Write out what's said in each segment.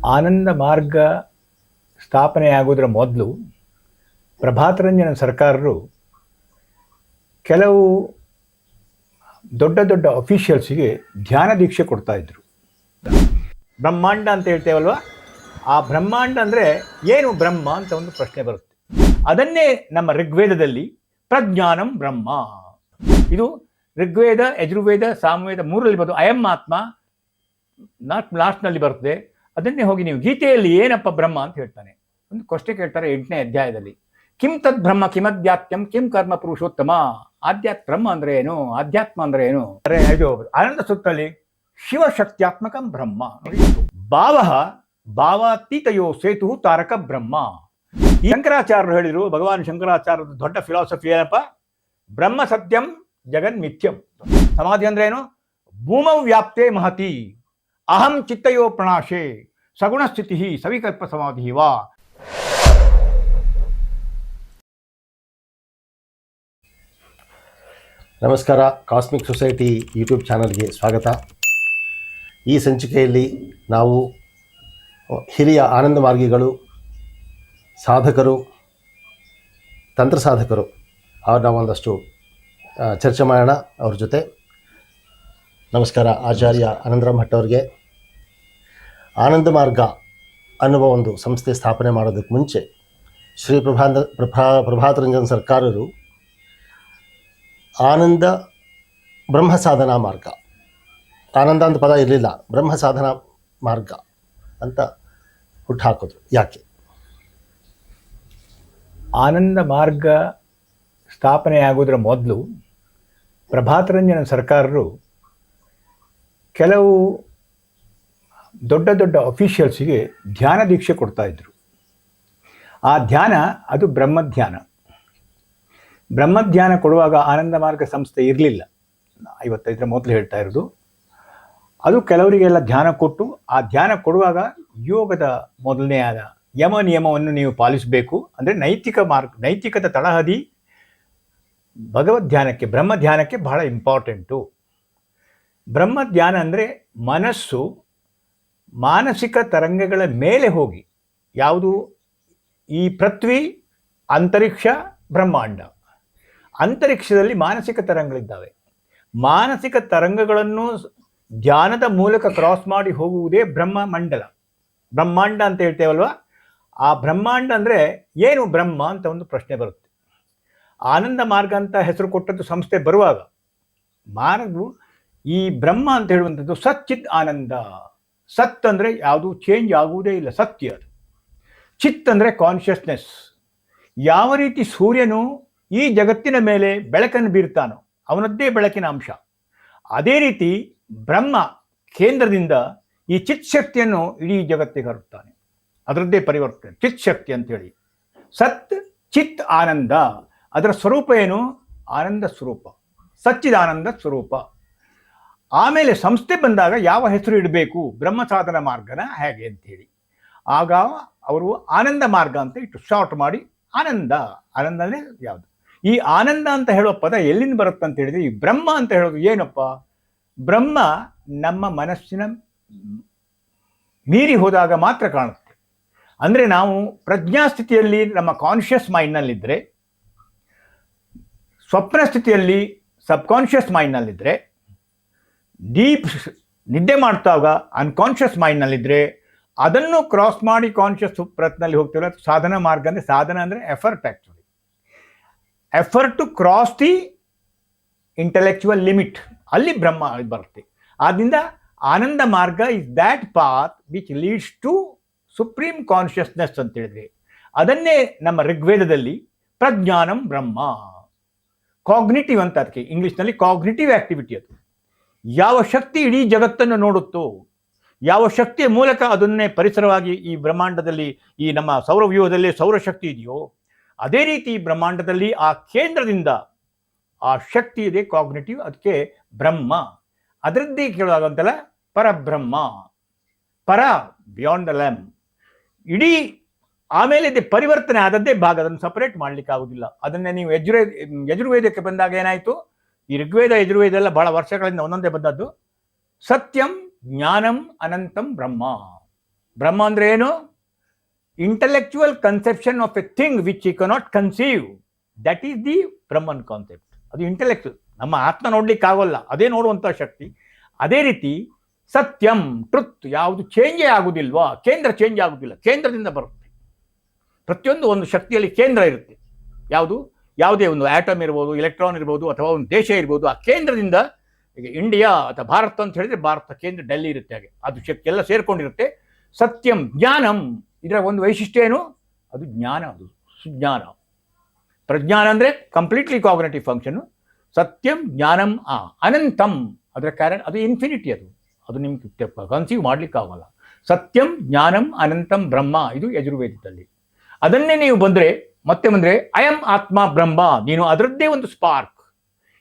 ಆನಂದ ಮಾರ್ಗ ಸ್ಥಾಪನೆಯಾಗುವುದರ ಮೊದಲು ಪ್ರಭಾತರಂಜನ ಸರ್ಕಾರರು ಕೆಲವು ದೊಡ್ಡ ದೊಡ್ಡ ಅಫಿಷಿಯಲ್ಸಿಗೆ ಧ್ಯಾನ ದೀಕ್ಷೆ ಕೊಡ್ತಾ ಇದ್ರು. ಬ್ರಹ್ಮಾಂಡ ಅಂತ ಹೇಳ್ತೇವಲ್ವ, ಆ ಬ್ರಹ್ಮಾಂಡ ಅಂದರೆ ಏನು ಬ್ರಹ್ಮ ಅಂತ ಒಂದು ಪ್ರಶ್ನೆ ಬರುತ್ತೆ. ಅದನ್ನೇ ನಮ್ಮ ಋಗ್ವೇದದಲ್ಲಿ ಪ್ರಜ್ಞಾನಂ ಬ್ರಹ್ಮ, ಇದು ಋಗ್ವೇದ, ಯಜುರ್ವೇದ, ಸಾಮವೇದ ಮೂರರಲ್ಲಿ ಬರೋದು. ಅಯಂ ಆತ್ಮ ಲಾಸ್ಟ್ನಲ್ಲಿ ಬರ್ತದೆ. ಅದನ್ನೇ ಹೋಗಿ ನೀವು ಗೀತೆಯಲ್ಲಿ ಏನಪ್ಪ ಬ್ರಹ್ಮ ಅಂತ ಹೇಳ್ತಾನೆ. ಒಂದು ಕ್ವಶ್ಚನ್ ಕೇಳ್ತಾರೆ 8ನೇ ಅಧ್ಯಾಯದಲ್ಲಿ, ಕಿಂ ತದ್ ಬ್ರಹ್ಮ ಕಿಮಧ್ಯಾತ್ಮ್ಯಂ ಕಿಂ ಕರ್ಮ ಪುರುಷೋತ್ತಮ. ಬ್ರಹ್ಮ ಅಂದ್ರೆ ಏನು, ಅಧ್ಯಾತ್ಮ ಅಂದ್ರೆ ಏನು? ಇದು ಆನಂದ ಸೂತ್ರದಲ್ಲಿ ಶಿವಶಕ್ತ್ಯಾತ್ಮಕಂ ಬ್ರಹ್ಮ. ಭಾವಾತೀತಯೋ ಸೇತು ತಾರಕ ಬ್ರಹ್ಮ. ಶಂಕರಾಚಾರ್ಯರು ಹೇಳಿದ್ರು, ಭಗವಾನ್ ಶಂಕರಾಚಾರ್ಯರ ದೊಡ್ಡ ಫಿಲಾಸಫಿ ಏನಪ್ಪ? ಬ್ರಹ್ಮ ಸತ್ಯಂ ಜಗನ್ ಮಿಥ್ಯಂ. ಸಮಾಧಿ ಅಂದ್ರೆ ಏನು? ಭೂಮೌ ವ್ಯಾಪ್ತೆ ಮಹತಿ ಅಹಂ ಚಿತ್ತಯೋ ಪ್ರಣಾಶೆ ಸಗುಣ ಸ್ಥಿತಿ ಸವಿಕಲ್ಪ ಸಮಾಧಿ ವಾ. ನಮಸ್ಕಾರ, ಕಾಸ್ಮಿಕ್ ಸೊಸೈಟಿ ಯೂಟ್ಯೂಬ್ ಚಾನಲ್ಗೆ ಸ್ವಾಗತ. ಈ ಸಂಚಿಕೆಯಲ್ಲಿ ನಾವು ಹಿರಿಯ ಆನಂದ ಮಾರ್ಗಿಗಳು, ಸಾಧಕರು, ತಂತ್ರ ಸಾಧಕರು ಅವ್ರನ್ನ ಒಂದಷ್ಟು ಚರ್ಚೆ ಮಾಡೋಣ ಅವ್ರ ಜೊತೆ. ನಮಸ್ಕಾರ ಆಚಾರ್ಯ ಆನಂದರಾಮ್ ಭಟ್ ಅವ್ರಿಗೆ. ಆನಂದ ಮಾರ್ಗ ಅನ್ನುವ ಒಂದು ಸಂಸ್ಥೆ ಸ್ಥಾಪನೆ ಮಾಡೋದಕ್ಕೆ ಮುಂಚೆ ಶ್ರೀ ಪ್ರಭಾತರಂಜನ್ ಸರ್ಕಾರರು ಆನಂದ ಬ್ರಹ್ಮ ಸಾಧನಾ ಮಾರ್ಗ, ಆನಂದ ಅಂತ ಪದ ಇರಲಿಲ್ಲ, ಬ್ರಹ್ಮ ಸಾಧನಾ ಮಾರ್ಗ ಅಂತ ಹುಟ್ಟುಹಾಕಿದ್ರು. ಯಾಕೆ? ಆನಂದ ಮಾರ್ಗ ಸ್ಥಾಪನೆಯಾಗುವುದರ ಮೊದಲು ಪ್ರಭಾತರಂಜನ ಸರ್ಕಾರರು ಕೆಲವು ದೊಡ್ಡ ದೊಡ್ಡ ಅಫಿಷಿಯಲ್ಸಿಗೆ ಧ್ಯಾನ ದೀಕ್ಷೆ ಕೊಡ್ತಾ ಇದ್ರು. ಆ ಧ್ಯಾನ ಅದು ಬ್ರಹ್ಮಧ್ಯಾನ. ಬ್ರಹ್ಮಧ್ಯಾನ ಕೊಡುವಾಗ ಆನಂದ ಮಾರ್ಗ ಸಂಸ್ಥೆ ಇರಲಿಲ್ಲ, 55ರ ಮೊದಲು ಹೇಳ್ತಾ ಇರೋದು. ಅದು ಕೆಲವರಿಗೆಲ್ಲ ಧ್ಯಾನ ಕೊಟ್ಟು, ಆ ಧ್ಯಾನ ಕೊಡುವಾಗ ಯೋಗದ ಮೊದಲನೆಯಾದ ಯಮ ನಿಯಮವನ್ನು ನೀವು ಪಾಲಿಸಬೇಕು. ಅಂದರೆ ನೈತಿಕದ ತಳಹದಿ ಭಗವದ್ ಧ್ಯಾನಕ್ಕೆ, ಬ್ರಹ್ಮ ಧ್ಯಾನಕ್ಕೆ ಬಹಳ ಇಂಪಾರ್ಟೆಂಟು. ಬ್ರಹ್ಮ ಧ್ಯಾನ ಅಂದರೆ ಮನಸ್ಸು ಮಾನಸಿಕ ತರಂಗಗಳ ಮೇಲೆ ಹೋಗಿ, ಯಾವುದು ಈ ಪೃಥ್ವಿ, ಅಂತರಿಕ್ಷ, ಬ್ರಹ್ಮಾಂಡ. ಅಂತರಿಕ್ಷದಲ್ಲಿ ಮಾನಸಿಕ ತರಂಗಗಳಿದ್ದಾವೆ. ಮಾನಸಿಕ ತರಂಗಗಳನ್ನು ಧ್ಯಾನದ ಮೂಲಕ ಕ್ರಾಸ್ ಮಾಡಿ ಹೋಗುವುದೇ ಬ್ರಹ್ಮಮಂಡಲ, ಬ್ರಹ್ಮಾಂಡ ಅಂತ ಹೇಳ್ತೇವಲ್ವ. ಆ ಬ್ರಹ್ಮಾಂಡ ಅಂದರೆ ಏನು ಬ್ರಹ್ಮ ಅಂತ ಒಂದು ಪ್ರಶ್ನೆ ಬರುತ್ತೆ. ಆನಂದ ಮಾರ್ಗ ಅಂತ ಹೆಸರು ಕೊಟ್ಟದ್ದು ಸಂಸ್ಥೆ ಬರುವಾಗ, ಮಾರ್ಗವು ಈ ಬ್ರಹ್ಮ ಅಂತ ಹೇಳುವಂಥದ್ದು ಸಚ್ಚಿತ್ ಆನಂದ. ಸತ್ ಅಂದರೆ ಯಾವುದು ಚೇಂಜ್ ಆಗುವುದೇ ಇಲ್ಲ, ಸತ್ಯ ಅದು. ಚಿತ್ ಅಂದರೆ ಕಾನ್ಷಿಯಸ್ನೆಸ್. ಯಾವ ರೀತಿ ಸೂರ್ಯನು ಈ ಜಗತ್ತಿನ ಮೇಲೆ ಬೆಳಕನ್ನು ಬೀರ್ತಾನೋ ಅವನದ್ದೇ ಬೆಳಕಿನ ಅಂಶ, ಅದೇ ರೀತಿ ಬ್ರಹ್ಮ ಕೇಂದ್ರದಿಂದ ಈ ಚಿತ್ ಶಕ್ತಿಯನ್ನು ಇಡೀ ಜಗತ್ತಿಗೆ ಹರಡುತ್ತಾನೆ. ಅದರದ್ದೇ ಪರಿವರ್ತನೆ ಚಿತ್ ಶಕ್ತಿ ಅಂತೇಳಿ. ಸತ್ ಚಿತ್ ಆನಂದ, ಅದರ ಸ್ವರೂಪ ಏನು? ಆನಂದ ಸ್ವರೂಪ, ಸಚ್ಚಿದಾನಂದ ಸ್ವರೂಪ. ಆಮೇಲೆ ಸಂಸ್ಥೆ ಬಂದಾಗ ಯಾವ ಹೆಸರು ಇಡಬೇಕು, ಬ್ರಹ್ಮ ಸಾಧನ ಮಾರ್ಗನ ಹೇಗೆ ಅಂತೇಳಿ, ಆಗ ಅವರು ಆನಂದ ಮಾರ್ಗ ಅಂತ ಇಟ್ಟು ಶಾರ್ಟ್ ಮಾಡಿ ಆನಂದ. ಆನಂದ ಅಂದರೆ ಯಾವುದು? ಈ ಆನಂದ ಅಂತ ಹೇಳೋ ಪದ ಎಲ್ಲಿಂದ ಬರುತ್ತೆ ಅಂತ ಹೇಳಿದ್ರೆ, ಈ ಬ್ರಹ್ಮ ಅಂತ ಹೇಳೋದು ಏನಪ್ಪ? ಬ್ರಹ್ಮ ನಮ್ಮ ಮನಸ್ಸಿನ ಮೀರಿ ಹೋದಾಗ ಮಾತ್ರ ಕಾಣುತ್ತೆ. ಅಂದರೆ ನಾವು ಪ್ರಜ್ಞಾಸ್ಥಿತಿಯಲ್ಲಿ ನಮ್ಮ ಕಾನ್ಷಿಯಸ್ ಮೈಂಡ್ನಲ್ಲಿದ್ದರೆ, ಸ್ವಪ್ನ ಸ್ಥಿತಿಯಲ್ಲಿ ಸಬ್ಕಾನ್ಷಿಯಸ್ ಮೈಂಡ್ನಲ್ಲಿದ್ದರೆ, ಡೀಪ್ ನಿದ್ದೆ ಮಾಡ್ತಾವಾಗ ಅನ್ಕಾನ್ಷಿಯಸ್ ಮೈಂಡ್ನಲ್ಲಿದ್ದರೆ, ಅದನ್ನು ಕ್ರಾಸ್ ಮಾಡಿ ಕಾನ್ಷಿಯಸ್ ಪ್ರಯತ್ನಲ್ಲಿ ಹೋಗ್ತೀವಲ್ಲ, ಸಾಧನ ಮಾರ್ಗ ಅಂದರೆ, ಸಾಧನ ಅಂದರೆ effort. Actually effort to cross the intellectual limit, ಅಲ್ಲಿ ಬ್ರಹ್ಮ ಬರುತ್ತೆ. ಆದ್ದರಿಂದ Ananda Marga is that path which leads to supreme consciousness ಅಂತ ಹೇಳಿದ್ರೆ, ಅದನ್ನೇ ನಮ್ಮ ಋಗ್ವೇದದಲ್ಲಿ ಪ್ರಜ್ಞಾನಂ ಬ್ರಹ್ಮ, ಕಾಗ್ನಿಟಿವ್ ಅಂತ, ಅದಕ್ಕೆ ಇಂಗ್ಲೀಷ್ನಲ್ಲಿ ಕಾಗ್ನಿಟಿವ್ ಆಕ್ಟಿವಿಟಿ. ಅದು ಯಾವ ಶಕ್ತಿ ಇಡೀ ಜಗತ್ತನ್ನು ನೋಡುತ್ತೋ, ಯಾವ ಶಕ್ತಿಯ ಮೂಲಕ ಅದನ್ನೇ ಪರಿಸರವಾಗಿ ಈ ಬ್ರಹ್ಮಾಂಡದಲ್ಲಿ, ಈ ನಮ್ಮ ಸೌರವ್ಯೂಹದಲ್ಲಿ ಸೌರಶಕ್ತಿ ಇದೆಯೋ, ಅದೇ ರೀತಿ ಬ್ರಹ್ಮಾಂಡದಲ್ಲಿ ಆ ಕೇಂದ್ರದಿಂದ ಆ ಶಕ್ತಿ ಇದೆ, ಕಾಗ್ನಿಟಿವ್. ಅದಕ್ಕೆ ಬ್ರಹ್ಮ. ಅದರದ್ದೇ ಕೇಳುವಾಗಂತಲ್ಲ ಪರಬ್ರಹ್ಮ, ಪರ ಬಿಯಾಂಡ್ ದ ಲ್ಯಾಮ್. ಇಡೀ ಆಮೇಲೆ ಇದೆ ಪರಿವರ್ತನೆ ಆದದ್ದೇ ಭಾಗ, ಅದನ್ನು ಸಪರೇಟ್ ಮಾಡಲಿಕ್ಕೆ ಆಗುವುದಿಲ್ಲ. ಅದನ್ನೇ ನೀವು ಯಜುರ್ವೇದಕ್ಕೆ ಬಂದಾಗ ಏನಾಯಿತು? ಈ ಋಗ್ವೇದ ಯಜುರ್ವೇದ ಎಲ್ಲ ಬಹಳ ವರ್ಷಗಳಿಂದ ಒಂದೊಂದೇ ಬಂದದ್ದು. ಸತ್ಯಂ ಜ್ಞಾನಂ ಅನಂತಂ ಬ್ರಹ್ಮ. ಬ್ರಹ್ಮ ಅಂದರೆ ಏನು? Intellectual conception of a thing which you cannot conceive, that is the Brahman concept. ಅದು ಇಂಟೆಲೆಕ್ಚುವಲ್, ನಮ್ಮ ಆತ್ಮ ನೋಡ್ಲಿಕ್ಕೆ ಆಗೋಲ್ಲ, ಅದೇ ನೋಡುವಂಥ ಶಕ್ತಿ. ಅದೇ ರೀತಿ ಸತ್ಯಂ, ಟ್ರುತ್, ಯಾವುದು ಚೇಂಜೇ ಆಗುವುದಿಲ್ವಾ? ಕೇಂದ್ರ ಚೇಂಜ್ ಆಗುವುದಿಲ್ಲ, ಕೇಂದ್ರದಿಂದ ಬರುತ್ತೆ. ಪ್ರತಿಯೊಂದು ಒಂದು ಶಕ್ತಿಯಲ್ಲಿ ಕೇಂದ್ರ ಇರುತ್ತೆ. ಯಾವುದು? ಯಾವುದೇ ಒಂದು ಆಟಮ್ ಇರ್ಬೋದು, ಎಲೆಕ್ಟ್ರಾನ್ ಇರ್ಬೋದು, ಅಥವಾ ಒಂದು ದೇಶ ಇರ್ಬೋದು, ಆ ಕೇಂದ್ರದಿಂದ, ಈಗ ಇಂಡಿಯಾ ಅಥವಾ ಭಾರತ ಅಂತ ಹೇಳಿದ್ರೆ ಭಾರತ ಕೇಂದ್ರ ಡೆಲ್ಲಿ ಇರುತ್ತೆ, ಹಾಗೆ ಅದು ಶಕ್ತಿ ಎಲ್ಲ ಸೇರ್ಕೊಂಡಿರುತ್ತೆ. ಸತ್ಯಂ ಜ್ಞಾನಂ, ಇದರ ಒಂದು ವೈಶಿಷ್ಟ್ಯ ಏನು? ಅದು ಜ್ಞಾನ, ಅದು ಸುಜ್ಞಾನ. ಪ್ರಜ್ಞಾನ ಅಂದರೆ ಕಂಪ್ಲೀಟ್ಲಿ ಕಾಗ್ನಿಟಿವ್ ಫಂಕ್ಷನು. ಸತ್ಯಂ ಜ್ಞಾನಂ ಅನಂತಂ, ಅದರ ಕಾರಣ ಅದು ಇನ್ಫಿನಿಟಿ, ಅದು ನಿಮ್ಗೆ ಕನ್ಸೀವ್ ಮಾಡ್ಲಿಕ್ಕೆ ಆಗೋಲ್ಲ. ಸತ್ಯಂ ಜ್ಞಾನಂ ಅನಂತಂ ಬ್ರಹ್ಮ, ಇದು ಯಜುರ್ವೇದದಲ್ಲಿ. ಅದನ್ನೇ ನೀವು ಮತ್ತೆ ಬಂದರೆ ಅಯಂ ಆತ್ಮ ಬ್ರಹ್ಮ, ನೀನು ಅದರದ್ದೇ ಒಂದು ಸ್ಪಾರ್ಕ್.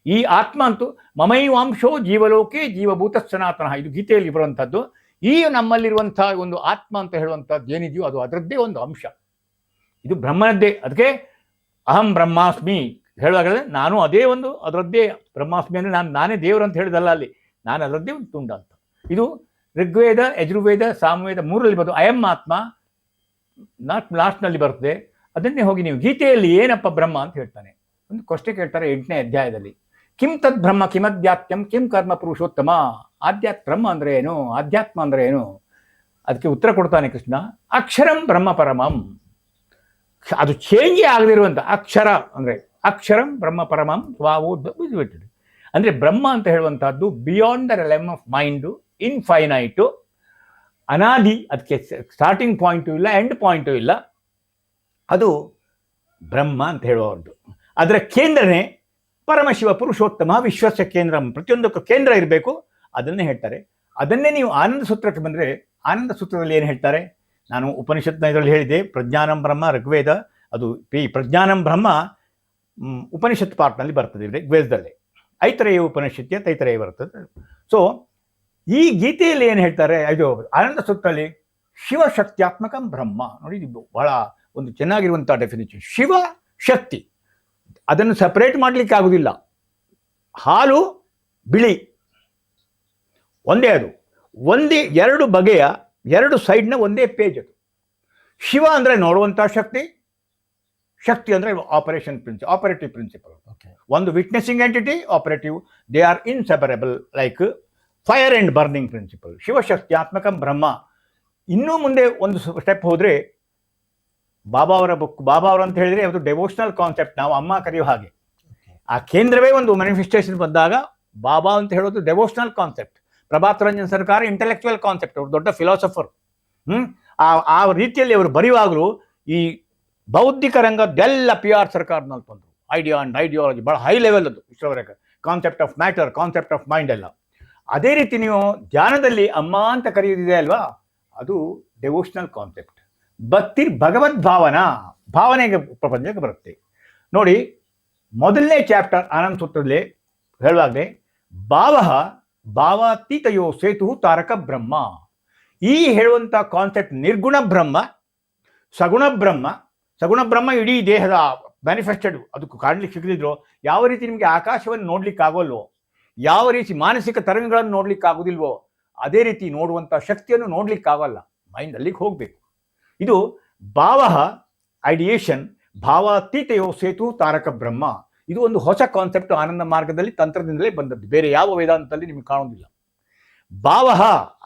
ಈ ಆತ್ಮ ಅಂತೂ ಮಮೈವಾಂಶೋ ಜೀವಲೋಕೆ ಜೀವಭೂತ ಸನಾತನ, ಇದು ಗೀತೆಯಲ್ಲಿ ಬರುವಂಥದ್ದು. ಈ ನಮ್ಮಲ್ಲಿರುವಂಥ ಒಂದು ಆತ್ಮ ಅಂತ ಹೇಳುವಂಥದ್ದು ಏನಿದೆಯೋ ಅದು ಅದರದ್ದೇ ಒಂದು ಅಂಶ, ಇದು ಬ್ರಹ್ಮನದ್ದೇ. ಅದಕ್ಕೆ ಅಹಂ ಬ್ರಹ್ಮಾಸ್ಮಿ ಹೇಳುವಾಗ ನಾನು ಅದೇ ಒಂದು ಅದರದ್ದೇ ಬ್ರಹ್ಮಾಸ್ಮಿ ಅಂದರೆ ನಾನೇ ದೇವರು ಅಂತ ಹೇಳಿದಲ್ಲ, ಅಲ್ಲಿ ನಾನು ಅದರದ್ದೇ ಒಂದು ತುಂಡ ಅಂತ. ಇದು ಋಗ್ವೇದ, ಯಜುರ್ವೇದ, ಸಾಮವೇದ ಮೂರರಲ್ಲಿ ಬರೋದು ಅಯಂ ಆತ್ಮ, ಲಾಸ್ಟ್ನಲ್ಲಿ ಬರ್ತದೆ. ಅದನ್ನೇ ಹೋಗಿ ನೀವು ಗೀತೆಯಲ್ಲಿ ಏನಪ್ಪ ಬ್ರಹ್ಮ ಅಂತ ಹೇಳ್ತಾನೆ. ಒಂದು ಕ್ವಶ್ಚನ್ ಕೇಳ್ತಾರೆ 8ನೇ ಅಧ್ಯಾಯದಲ್ಲಿ, ಕಿಂ ತದ್ ಬ್ರಹ್ಮ ಕಿಮಧ್ಯಾತ್ಮ್ಯಂ ಕಿಂ ಕರ್ಮ ಪುರುಷೋತ್ತಮ. ಬ್ರಹ್ಮ ಅಂದರೆ ಏನು? ಆಧ್ಯಾತ್ಮ ಅಂದರೆ ಏನು? ಅದಕ್ಕೆ ಉತ್ತರ ಕೊಡ್ತಾನೆ ಕೃಷ್ಣ, ಅಕ್ಷರಂ ಬ್ರಹ್ಮ ಪರಮಂ. ಅದು ಚೇಂಜೇ ಆಗದಿರುವಂಥ ಅಕ್ಷರ ಅಂದರೆ ಅಕ್ಷರಂ ಬ್ರಹ್ಮ ಪರಮಂ ಸ್ವಾವು ಬಿಟ್ಬಿಟ್ಟಿದೆ. ಅಂದರೆ ಬ್ರಹ್ಮ ಅಂತ ಹೇಳುವಂಥದ್ದು ಬಿಯಾಂಡ್ ದ ರೆಲಮ್ ಆಫ್ ಮೈಂಡು, ಇನ್ಫೈನೈಟು, ಅನಾದಿ, ಅದಕ್ಕೆ ಸ್ಟಾರ್ಟಿಂಗ್ ಪಾಯಿಂಟು ಇಲ್ಲ, ಎಂಡ್ ಪಾಯಿಂಟು ಇಲ್ಲ, ಅದು ಬ್ರಹ್ಮ ಅಂತ ಹೇಳುವಂಥದ್ದು. ಅದರ ಕೇಂದ್ರನೇ ಪರಮಶಿವ ಪುರುಷೋತ್ತಮ ವಿಶ್ವಸ್ಯ ಕೇಂದ್ರಂ, ಪ್ರತಿಯೊಂದಕ್ಕೂ ಕೇಂದ್ರ ಇರಬೇಕು, ಅದನ್ನೇ ಹೇಳ್ತಾರೆ. ಅದನ್ನೇ ನೀವು ಆನಂದ ಸೂತ್ರಕ್ಕೆ ಬಂದರೆ, ಆನಂದ ಸೂತ್ರದಲ್ಲಿ ಏನು ಹೇಳ್ತಾರೆ? ನಾನು ಉಪನಿಷತ್ನ ಇದರಲ್ಲಿ ಹೇಳಿದೆ, ಪ್ರಜ್ಞಾನಂ ಬ್ರಹ್ಮ ಋಗ್ವೇದ, ಅದು ಪ್ರಜ್ಞಾನಂ ಬ್ರಹ್ಮ ಉಪನಿಷತ್ ಪಾರ್ಟ್ನಲ್ಲಿ ಬರ್ತದೆ, ವೇದದಲ್ಲೇ ಐತರೇಯ ಉಪನಿಷತ್ಯ ತೈತರೇಯ ಬರ್ತದೆ. ಸೊ ಈ ಗೀತೆಯಲ್ಲಿ ಏನು ಹೇಳ್ತಾರೆ, ಇದು ಆನಂದ ಸೂತ್ರದಲ್ಲಿ ಶಿವಶಕ್ತ್ಯಾತ್ಮಕಂ ಬ್ರಹ್ಮ. ನೋಡಿ, ಇದು ಬಹಳ ಒಂದು ಚೆನ್ನಾಗಿರುವಂಥ ಡೆಫಿನಿಷನ್. ಶಿವ ಶಕ್ತಿ, ಅದನ್ನು ಸಪರೇಟ್ ಮಾಡಲಿಕ್ಕೆ ಆಗುವುದಿಲ್ಲ. ಹಾಲು ಬಿಳಿ ಒಂದೇ, ಅದು ಒಂದೇ, ಎರಡು ಬಗೆಯ, ಎರಡು ಸೈಡ್ನ ಒಂದೇ ಪೇಜ್ ಅದು. ಶಿವ ಅಂದರೆ ನೋಡುವಂಥ ಶಕ್ತಿ, ಶಕ್ತಿ ಅಂದರೆ ಆಪರೇಟಿವ್ ಪ್ರಿನ್ಸಿಪಲ್. ಒಂದು witnessing entity, operative, they are inseparable, like fire and burning principle. ಶಿವಶಕ್ತ್ಯಾತ್ಮಕಂ ಬ್ರಹ್ಮ. ಇನ್ನೂ ಮುಂದೆ ಒಂದು ಸ್ಟೆಪ್ ಹೋದರೆ ಬಾಬಾ ಅವರ ಬುಕ್, ಬಾಬಾ ಅವರು ಅಂತ ಹೇಳಿದರೆ ಅದು ಡೆವೋಷನಲ್ ಕಾನ್ಸೆಪ್ಟ್, ನಾವು ಅಮ್ಮ ಕರೆಯೋ ಹಾಗೆ. ಆ ಕೇಂದ್ರವೇ ಒಂದು ಮ್ಯಾನಿಫೆಸ್ಟೇಷನ್ ಬಂದಾಗ ಬಾಬಾ ಅಂತ ಹೇಳೋದು ಡೆವೋಷನಲ್ ಕಾನ್ಸೆಪ್ಟ್. ಪ್ರಭಾತ್ ರಂಜನ್ ಸರ್ಕಾರ ಇಂಟೆಲೆಕ್ಚುವಲ್ ಕಾನ್ಸೆಪ್ಟ್, ಅವರು ದೊಡ್ಡ ಫಿಲಾಸಫರ್. ಆ ರೀತಿಯಲ್ಲಿ ಅವರು ಬರೆಯುವಾಗಲೂ ಈ ಬೌದ್ಧಿಕ ರಂಗದ್ದೆಲ್ಲ PR ಸರ್ಕಾರದಲ್ಲಿ ಬಂದರು. ಐಡಿಯಾ ಆ್ಯಂಡ್ ಐಡಿಯಾಲಜಿ ಭಾಳ ಹೈ ಲೆವೆಲ್ ಅದು ಇಷ್ಟವರೆಗೆ. Concept of matter, concept of mind ಎಲ್ಲ. ಅದೇ ರೀತಿ ನೀವು ಧ್ಯಾನದಲ್ಲಿ ಅಮ್ಮ ಅಂತ ಕರೆಯೋದಿದೆ ಅಲ್ವಾ, ಅದು ಡೆವೋಷನಲ್ ಕಾನ್ಸೆಪ್ಟ್. ಭಕ್ತಿ ಭಗವದ್ ಭಾವನೆಗೆ ಪ್ರಪಂಚಕ್ಕೆ ಬರುತ್ತೆ. ನೋಡಿ, ಮೊದಲನೇ ಚಾಪ್ಟರ್ ಆನಂದ ಸೂತ್ರದಲ್ಲಿ ಹೇಳುವಾಗಲೇ ಭಾವಾತೀತಯೋ ಸೇತು ತಾರಕ ಬ್ರಹ್ಮ. ಈ ಹೇಳುವಂಥ ಕಾನ್ಸೆಪ್ಟ್ ನಿರ್ಗುಣ ಬ್ರಹ್ಮ, ಸಗುಣ ಬ್ರಹ್ಮ. ಸಗುಣ ಬ್ರಹ್ಮ ಇಡೀ ದೇಹದ ಮ್ಯಾನಿಫೆಸ್ಟೆಡ್, ಅದಕ್ಕೂ ಕಾಣಲಿಕ್ಕೆ ಸಿಗದಿದ್ರು, ಯಾವ ರೀತಿ ನಿಮಗೆ ಆಕಾಶವನ್ನು ನೋಡ್ಲಿಕ್ಕೆ ಆಗೋಲ್ವೋ, ಯಾವ ರೀತಿ ಮಾನಸಿಕ ತರಂಗಗಳನ್ನು ನೋಡ್ಲಿಕ್ಕೆ ಆಗೋದಿಲ್ವೋ, ಅದೇ ರೀತಿ ನೋಡುವಂಥ ಶಕ್ತಿಯನ್ನು ನೋಡ್ಲಿಕ್ಕೆ ಆಗೋಲ್ಲ. ಮೈಂಡ್ ಅಲ್ಲಿಗೆ ಹೋಗಬೇಕು. ಇದು ಐಡಿಯೇಷನ್, ಭಾವಾತೀತಯೋ ಸೇತು ತಾರಕ ಬ್ರಹ್ಮ. ಇದು ಒಂದು ಹೊಸ ಕಾನ್ಸೆಪ್ಟ್ ಆನಂದ ಮಾರ್ಗದಲ್ಲಿ ತಂತ್ರದಿಂದಲೇ ಬಂದದ್ದು, ಬೇರೆ ಯಾವ ವೇದಾಂತದಲ್ಲಿ ನಿಮಗೆ ಕಾಣೋದಿಲ್ಲ.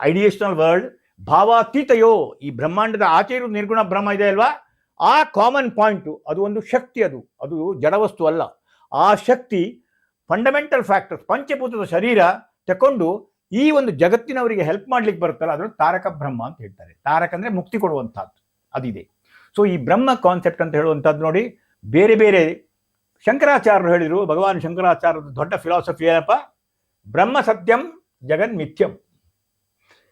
ಐಡಿಯೇಷನಲ್ ವರ್ಲ್ಡ್, ಭಾವಾತೀತಯೋ, ಈ ಬ್ರಹ್ಮಾಂಡದ ಆಚೆ ಇರುವುದು ನಿರ್ಗುಣ ಬ್ರಹ್ಮ ಇದೆ ಅಲ್ವಾ, ಆ ಕಾಮನ್ ಪಾಯಿಂಟು, ಅದು ಒಂದು ಶಕ್ತಿ, ಅದು ಜಡವಸ್ತು ಅಲ್ಲ. ಆ ಶಕ್ತಿ ಫಂಡಮೆಂಟಲ್ ಫ್ಯಾಕ್ಟರ್ಸ್, ಪಂಚಭೂತದ ಶರೀರ ತಕೊಂಡು ಈ ಒಂದು ಜಗತ್ತಿನವರಿಗೆ ಹೆಲ್ಪ್ ಮಾಡ್ಲಿಕ್ಕೆ ಬರುತ್ತಲ್ಲ, ಅದನ್ನು ತಾರಕ ಬ್ರಹ್ಮ ಅಂತ ಹೇಳ್ತಾರೆ. ತಾರಕ ಅಂದರೆ ಮುಕ್ತಿ ಕೊಡುವಂಥದ್ದು, ಅದಿದೆ. ಸೊ ಈ ಬ್ರಹ್ಮ ಕಾನ್ಸೆಪ್ಟ್ ಅಂತ ಹೇಳುವಂಥದ್ದು ನೋಡಿ, ಬೇರೆ ಬೇರೆ ಶಂಕರಾಚಾರ್ಯರು ಹೇಳಿದರು. ಭಗವಾನ್ ಶಂಕರಾಚಾರ್ಯದ ದೊಡ್ಡ ಫಿಲಾಸಫಿ ಏನಪ್ಪ? ಬ್ರಹ್ಮ ಸತ್ಯಂ ಜಗನ್ ಮಿಥ್ಯಂ.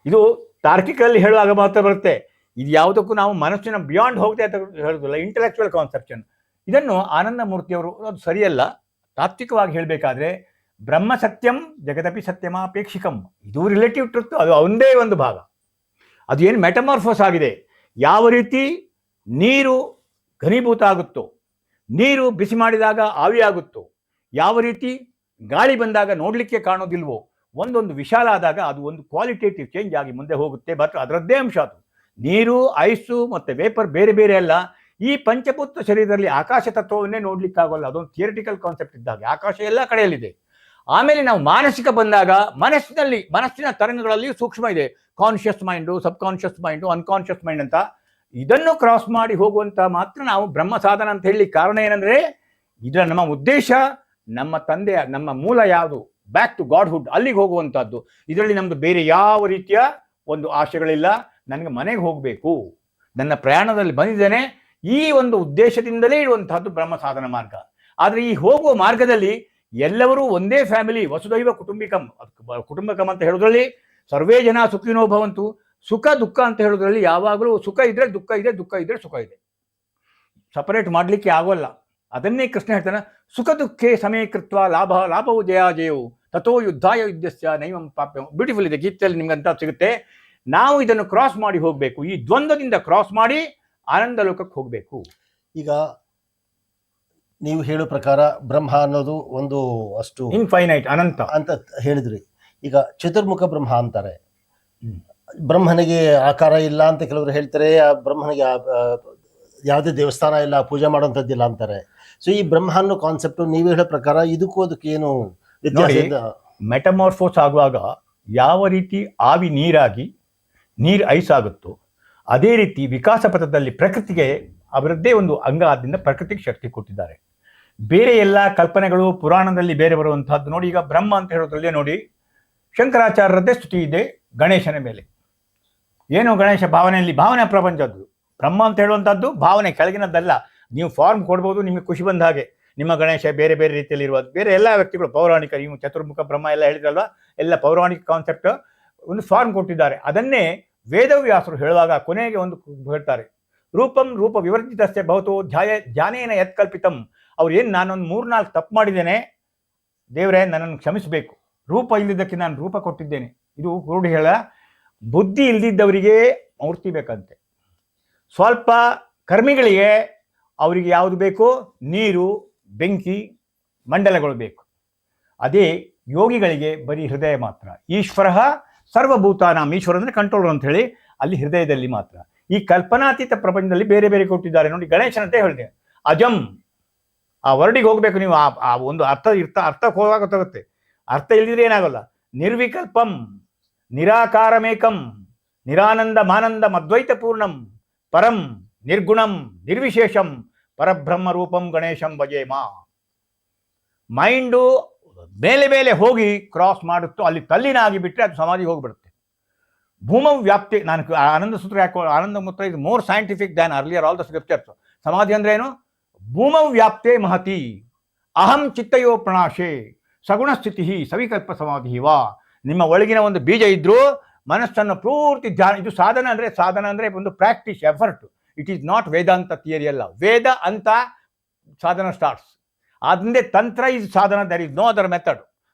ಇದು ತಾರ್ಕಿಕಲ್ಲಿ ಹೇಳುವಾಗ ಮಾತ್ರ ಬರುತ್ತೆ. ಇದು ಯಾವುದಕ್ಕೂ ನಾವು ಮನಸ್ಸಿನ ಬಿಯಾಂಡ್ ಹೋಗುತ್ತೆ ಅಂತ ಹೇಳೋದಿಲ್ಲ, ಇಂಟೆಲೆಕ್ಚುವಲ್ ಕಾನ್ಸೆಪ್ಷನ್. ಇದನ್ನು ಆನಂದ ಮೂರ್ತಿಯವರು, ಅದು ಸರಿಯಲ್ಲ. ತಾತ್ವಿಕವಾಗಿ ಹೇಳಬೇಕಾದ್ರೆ ಬ್ರಹ್ಮ ಸತ್ಯಂ ಜಗದಪಿ ಸತ್ಯಮಾಪೇಕ್ಷಿಕಂ, ಇದು ರಿಲೇಟಿವ್ ಟ್ರುತ್, ಅದು ಒಂದೇ ಒಂದು ಭಾಗ. ಅದು ಏನು ಮೆಟಮಾರ್ಫೋಸ್ ಆಗಿದೆ. ಯಾವ ರೀತಿ ನೀರು ಘನೀಭೂತ ಆಗುತ್ತೋ, ನೀರು ಬಿಸಿ ಮಾಡಿದಾಗ ಆವಿಯಾಗುತ್ತೋ, ಯಾವ ರೀತಿ ಗಾಳಿ ಬಂದಾಗ ನೋಡಲಿಕ್ಕೆ ಕಾಣೋದಿಲ್ವೋ, ಒಂದೊಂದು ವಿಶಾಲ ಆದಾಗ ಅದು ಒಂದು ಕ್ವಾಲಿಟೇಟಿವ್ ಚೇಂಜ್ ಆಗಿ ಮುಂದೆ ಹೋಗುತ್ತೆ. ಬಟ್ ಅದರದ್ದೇ ಅಂಶ ಅದು. ನೀರು, ಐಸು ಮತ್ತು ವೇಪರ್ ಬೇರೆ ಬೇರೆ ಅಲ್ಲ. ಈ ಪಂಚಭೂತ ಶರೀರದಲ್ಲಿ ಆಕಾಶ ತತ್ವವನ್ನೇ ನೋಡ್ಲಿಕ್ಕಾಗೋಲ್ಲ. ಅದೊಂದು ಥಿಯರಿಟಿಕಲ್ ಕಾನ್ಸೆಪ್ಟ್ ಇದ್ದಾಗ ಆಕಾಶ ಎಲ್ಲ ಕಡೆಯಲ್ಲಿದೆ. ಆಮೇಲೆ ನಾವು ಮಾನಸಿಕ ಬಂದಾಗ ಮನಸ್ಸಿನ ತರಂಗಗಳಲ್ಲಿ ಸೂಕ್ಷ್ಮ ಇದೆ. ಕಾನ್ಷಿಯಸ್ ಮೈಂಡು, ಸಬ್ ಕಾನ್ಷಿಯಸ್ ಮೈಂಡು, ಅನ್ಕಾನ್ಷಿಯಸ್ ಮೈಂಡ್ ಅಂತ. ಇದನ್ನು ಕ್ರಾಸ್ ಮಾಡಿ ಹೋಗುವಂತ ಮಾತ್ರ ನಾವು ಬ್ರಹ್ಮ ಸಾಧನ ಅಂತ ಹೇಳಿ. ಕಾರಣ ಏನಂದ್ರೆ ಇದರ ನಮ್ಮ ಉದ್ದೇಶ ನಮ್ಮ ತಂದೆಯ ನಮ್ಮ ಮೂಲ ಯಾವುದು, ಬ್ಯಾಕ್ ಟು ಗಾಡ್ಹುಡ್, ಅಲ್ಲಿಗೆ ಹೋಗುವಂತಹದ್ದು. ಇದರಲ್ಲಿ ನಮ್ದು ಬೇರೆ ಯಾವ ರೀತಿಯ ಒಂದು ಆಶೆಗಳಿಲ್ಲ. ನನಗೆ ಮನೆಗೆ ಹೋಗಬೇಕು, ನನ್ನ ಪ್ರಯಾಣದಲ್ಲಿ ಬಂದಿದ್ದೇನೆ, ಈ ಒಂದು ಉದ್ದೇಶದಿಂದಲೇ ಇರುವಂತಹದ್ದು ಬ್ರಹ್ಮ ಸಾಧನ ಮಾರ್ಗ. ಆದರೆ ಈ ಹೋಗುವ ಮಾರ್ಗದಲ್ಲಿ ಎಲ್ಲರೂ ಒಂದೇ ಫ್ಯಾಮಿಲಿ, ವಸುದೈವ ಕುಟುಂಬಕಂ ಅಂತ ಹೇಳೋದ್ರಲ್ಲಿ ಸರ್ವೇ ಜನ ಸುಖಿನೋ ಭವಂತು. ಸುಖ ದುಃಖ ಅಂತ ಹೇಳೋದ್ರಲ್ಲಿ ಯಾವಾಗಲೂ ಸುಖ ಇದ್ರೆ ದುಃಖ ಇದೆ, ದುಃಖ ಇದ್ರೆ ಸುಖ ಇದೆ. ಸಪರೇಟ್ ಮಾಡಲಿಕ್ಕೆ ಆಗೋಲ್ಲ. ಅದನ್ನೇ ಕೃಷ್ಣ ಹೇಳ್ತಾನೆ, ಸುಖ ದುಃಖೇ ಸಮೀಕೃತ್ವ ಲಾಭವು ಜಯಾಜಯವು ತಥೋ ಯುದ್ಧಾಯ ಯುದ್ಧಸ್ಯ ನೈವಂ ಪಾಪ್ಯ. ಬ್ಯೂಟಿಫುಲ್ ಇದೆ ಗೀತೆಯಲ್ಲಿ, ನಿಮ್ಗೆ ಅಂತ ಸಿಗುತ್ತೆ. ನಾವು ಇದನ್ನು ಕ್ರಾಸ್ ಮಾಡಿ ಹೋಗಬೇಕು. ಈ ದ್ವಂದ್ವದಿಂದ ಕ್ರಾಸ್ ಮಾಡಿ ಆನಂದ ಲೋಕಕ್ಕೆ ಹೋಗಬೇಕು. ಈಗ ನೀವು ಹೇಳೋ ಪ್ರಕಾರ ಬ್ರಹ್ಮ ಅನ್ನೋದು ಒಂದು ಅಷ್ಟು ಇನ್ಫೈನೈಟ್, ಅನಂತ ಅಂತ ಹೇಳಿದ್ರಿ. ಈಗ ಚತುರ್ಮುಖ ಬ್ರಹ್ಮ ಅಂತಾರೆ. ಬ್ರಹ್ಮನಿಗೆ ಆಕಾರ ಇಲ್ಲ ಅಂತ ಕೆಲವರು ಹೇಳ್ತಾರೆ. ಆ ಬ್ರಹ್ಮನಿಗೆ ಯಾವುದೇ ದೇವಸ್ಥಾನ ಇಲ್ಲ, ಪೂಜೆ ಮಾಡುವಂಥದ್ದಿಲ್ಲ ಅಂತಾರೆ. ಸೊ ಈ ಬ್ರಹ್ಮ ಅನ್ನೋ ಕಾನ್ಸೆಪ್ಟ್ ನೀವು ಹೇಳೋ ಪ್ರಕಾರ ಇದಕ್ಕೂ ಅದಕ್ಕೆ ಏನು ವ್ಯತ್ಯಾಸ ಇದೆ? ಮೆಟಮಾರ್ಫೋಸ್ ಆಗುವಾಗ ಯಾವ ರೀತಿ ಆವಿ ನೀರಾಗಿ ನೀರು ಐಸ್ ಆಗುತ್ತೋ ಅದೇ ರೀತಿ ವಿಕಾಸ ಪಥದಲ್ಲಿ ಪ್ರಕೃತಿಗೆ ಅವರದ್ದೇ ಒಂದು ಅಂಗ ಆದ್ದರಿಂದ ಪ್ರಕೃತಿಗೆ ಶಕ್ತಿ ಕೊಟ್ಟಿದ್ದಾರೆ. ಬೇರೆ ಎಲ್ಲ ಕಲ್ಪನೆಗಳು ಪುರಾಣದಲ್ಲಿ ಬೇರೆ ಬರುವಂತಹದ್ದು ನೋಡಿ. ಈಗ ಬ್ರಹ್ಮ ಅಂತ ಹೇಳೋದ್ರಲ್ಲೇ ನೋಡಿ, ಶಂಕರಾಚಾರ್ಯರದ್ದೇ ಸ್ತುತಿ ಇದೆ ಗಣೇಶನ ಮೇಲೆ. ಏನು ಗಣೇಶ ಭಾವನೆಯಲ್ಲಿ, ಭಾವನೆ ಪ್ರಪಂಚದ್ದು. ಬ್ರಹ್ಮ ಅಂತ ಹೇಳುವಂಥದ್ದು ಭಾವನೆ ಕೆಳಗಿನದ್ದಲ್ಲ. ನೀವು ಫಾರ್ಮ್ ಕೊಡ್ಬೋದು ನಿಮಗೆ ಖುಷಿ ಬಂದ ಹಾಗೆ. ನಿಮ್ಮ ಗಣೇಶ ಬೇರೆ ಬೇರೆ ರೀತಿಯಲ್ಲಿ ಇರುವ ಬೇರೆ ಎಲ್ಲ ವ್ಯಕ್ತಿಗಳು ಪೌರಾಣಿಕ, ನೀವು ಚತುರ್ಮುಖ ಬ್ರಹ್ಮ ಎಲ್ಲ ಹೇಳಿದ್ರಲ್ವ, ಎಲ್ಲ ಪೌರಾಣಿಕ ಕಾನ್ಸೆಪ್ಟ್ ಒಂದು ಫಾರ್ಮ್ ಕೊಟ್ಟಿದ್ದಾರೆ. ಅದನ್ನೇ ವೇದವ್ಯಾಸರು ಹೇಳುವಾಗ ಕೊನೆಗೆ ಒಂದು ಹೇಳ್ತಾರೆ, ರೂಪಂ ರೂಪ ವಿವರ್ಜಿತಸ್ಯ ಭವತೋ ಧ್ಯಾನೇನ ಯತ್ ಕಲ್ಪಿತಂ. ಅವ್ರು ಏನು, ನಾನೊಂದು 3-4 ತಪ್ಪು ಮಾಡಿದ್ದೇನೆ, ದೇವರೇ ನನ್ನನ್ನು ಕ್ಷಮಿಸಬೇಕು, ರೂಪ ಇಲ್ಲದಕ್ಕೆ ನಾನು ರೂಪ ಕೊಟ್ಟಿದ್ದೇನೆ. ಇದು ರೂಢಿ ಹೇಳ. ಬುದ್ಧಿ ಇಲ್ದಿದ್ದವರಿಗೆ ಮೂರ್ತಿ ಬೇಕಂತೆ. ಸ್ವಲ್ಪ ಕರ್ಮಿಗಳಿಗೆ ಅವರಿಗೆ ಯಾವುದು ಬೇಕು, ನೀರು, ಬೆಂಕಿ, ಮಂಡಲಗಳು ಬೇಕು. ಅದೇ ಯೋಗಿಗಳಿಗೆ ಬರೀ ಹೃದಯ ಮಾತ್ರ. ಈಶ್ವರ ಸರ್ವಭೂತಾನಾಂ, ಈಶ್ವರ ಅಂದರೆ ಕಂಟ್ರೋಲರ್ ಅಂತ ಹೇಳಿ, ಅಲ್ಲಿ ಹೃದಯದಲ್ಲಿ ಮಾತ್ರ. ಈ ಕಲ್ಪನಾತೀತ ಪ್ರಪಂಚದಲ್ಲಿ ಬೇರೆ ಬೇರೆ ಕೊಟ್ಟಿದ್ದಾರೆ ನೋಡಿ. ಗಣೇಶನಂತೆ ಹೇಳಿದೆ ಅಜಂ, ಆ ವರ್ಡಿಗೆ ಹೋಗ್ಬೇಕು ನೀವು. ಆ ಒಂದು ಅರ್ಥಕ್ಕೆ ಹೋಗಾಗ ಗೊತ್ತಾಗುತ್ತೆ. ಅರ್ಥ ಇಲ್ದಿದ್ರೆ ಏನಾಗಲ್ಲ. ನಿರ್ವಿಕಲ್ಪಂ ನಿರಾಕಾರಮೇಕಂ ನಿರಾನಂದ ಮಾನಂದ ಅದ್ವೈತ ಪೂರ್ಣಂ ಪರಂ ನಿರ್ಗುಣಂ ನಿರ್ವಿಶೇಷಂ ಪರಬ್ರಹ್ಮ ರೂಪಂ ಗಣೇಶಂ ಭಜೇಮ. ಮೈಂಡು ಮೇಲೆ ಮೇಲೆ ಹೋಗಿ ಕ್ರಾಸ್ ಮಾಡುತ್ತೋ ಅಲ್ಲಿ ತಲ್ಲಿನಾಗಿ ಬಿಟ್ಟರೆ ಅದು ಸಮಾಧಿಗೆ ಹೋಗಿಬಿಡುತ್ತೆ. ಭೂಮ ವ್ಯಾಪ್ತಿ, ನಾನು ಆನಂದ ಸೂತ್ರ ಯಾಕೆ, ಆನಂದ ಮೂತ್ರ ಇದು more scientific than earlier all the scriptures. ಸಮಾಧಿ ಅಂದ್ರೆ ಏನು? ಭೂಮ ವ್ಯಾಪ್ತೆ ಮಹತಿ ಅಹಂ ಚಿತ್ತಯೋ ಪ್ರಣಾಶೆ ಸಗುಣ ಸ್ಥಿತಿ ಸವಿಕಲ್ಪ ಸಮಾಧಿ ವಾ. ನಿಮ್ಮ ಒಳಗಿನ ಒಂದು ಬೀಜ ಇದ್ರೂ ಮನಸ್ಸನ್ನು ಪೂರ್ತಿ ಧ್ಯಾನ. ಇದು ಸಾಧನ ಅಂದರೆ ಒಂದು practice, effort. It is not Vedanta theory ಅಲ್ಲ. ವೇದ ಅಂತ ಸಾಧನ ಸ್ಟಾರ್ಟ್ಸ್. ಆದ್ದರಿಂದ ತಂತ್ರ ಈಸ್ ಸಾಧನ, there is no other method.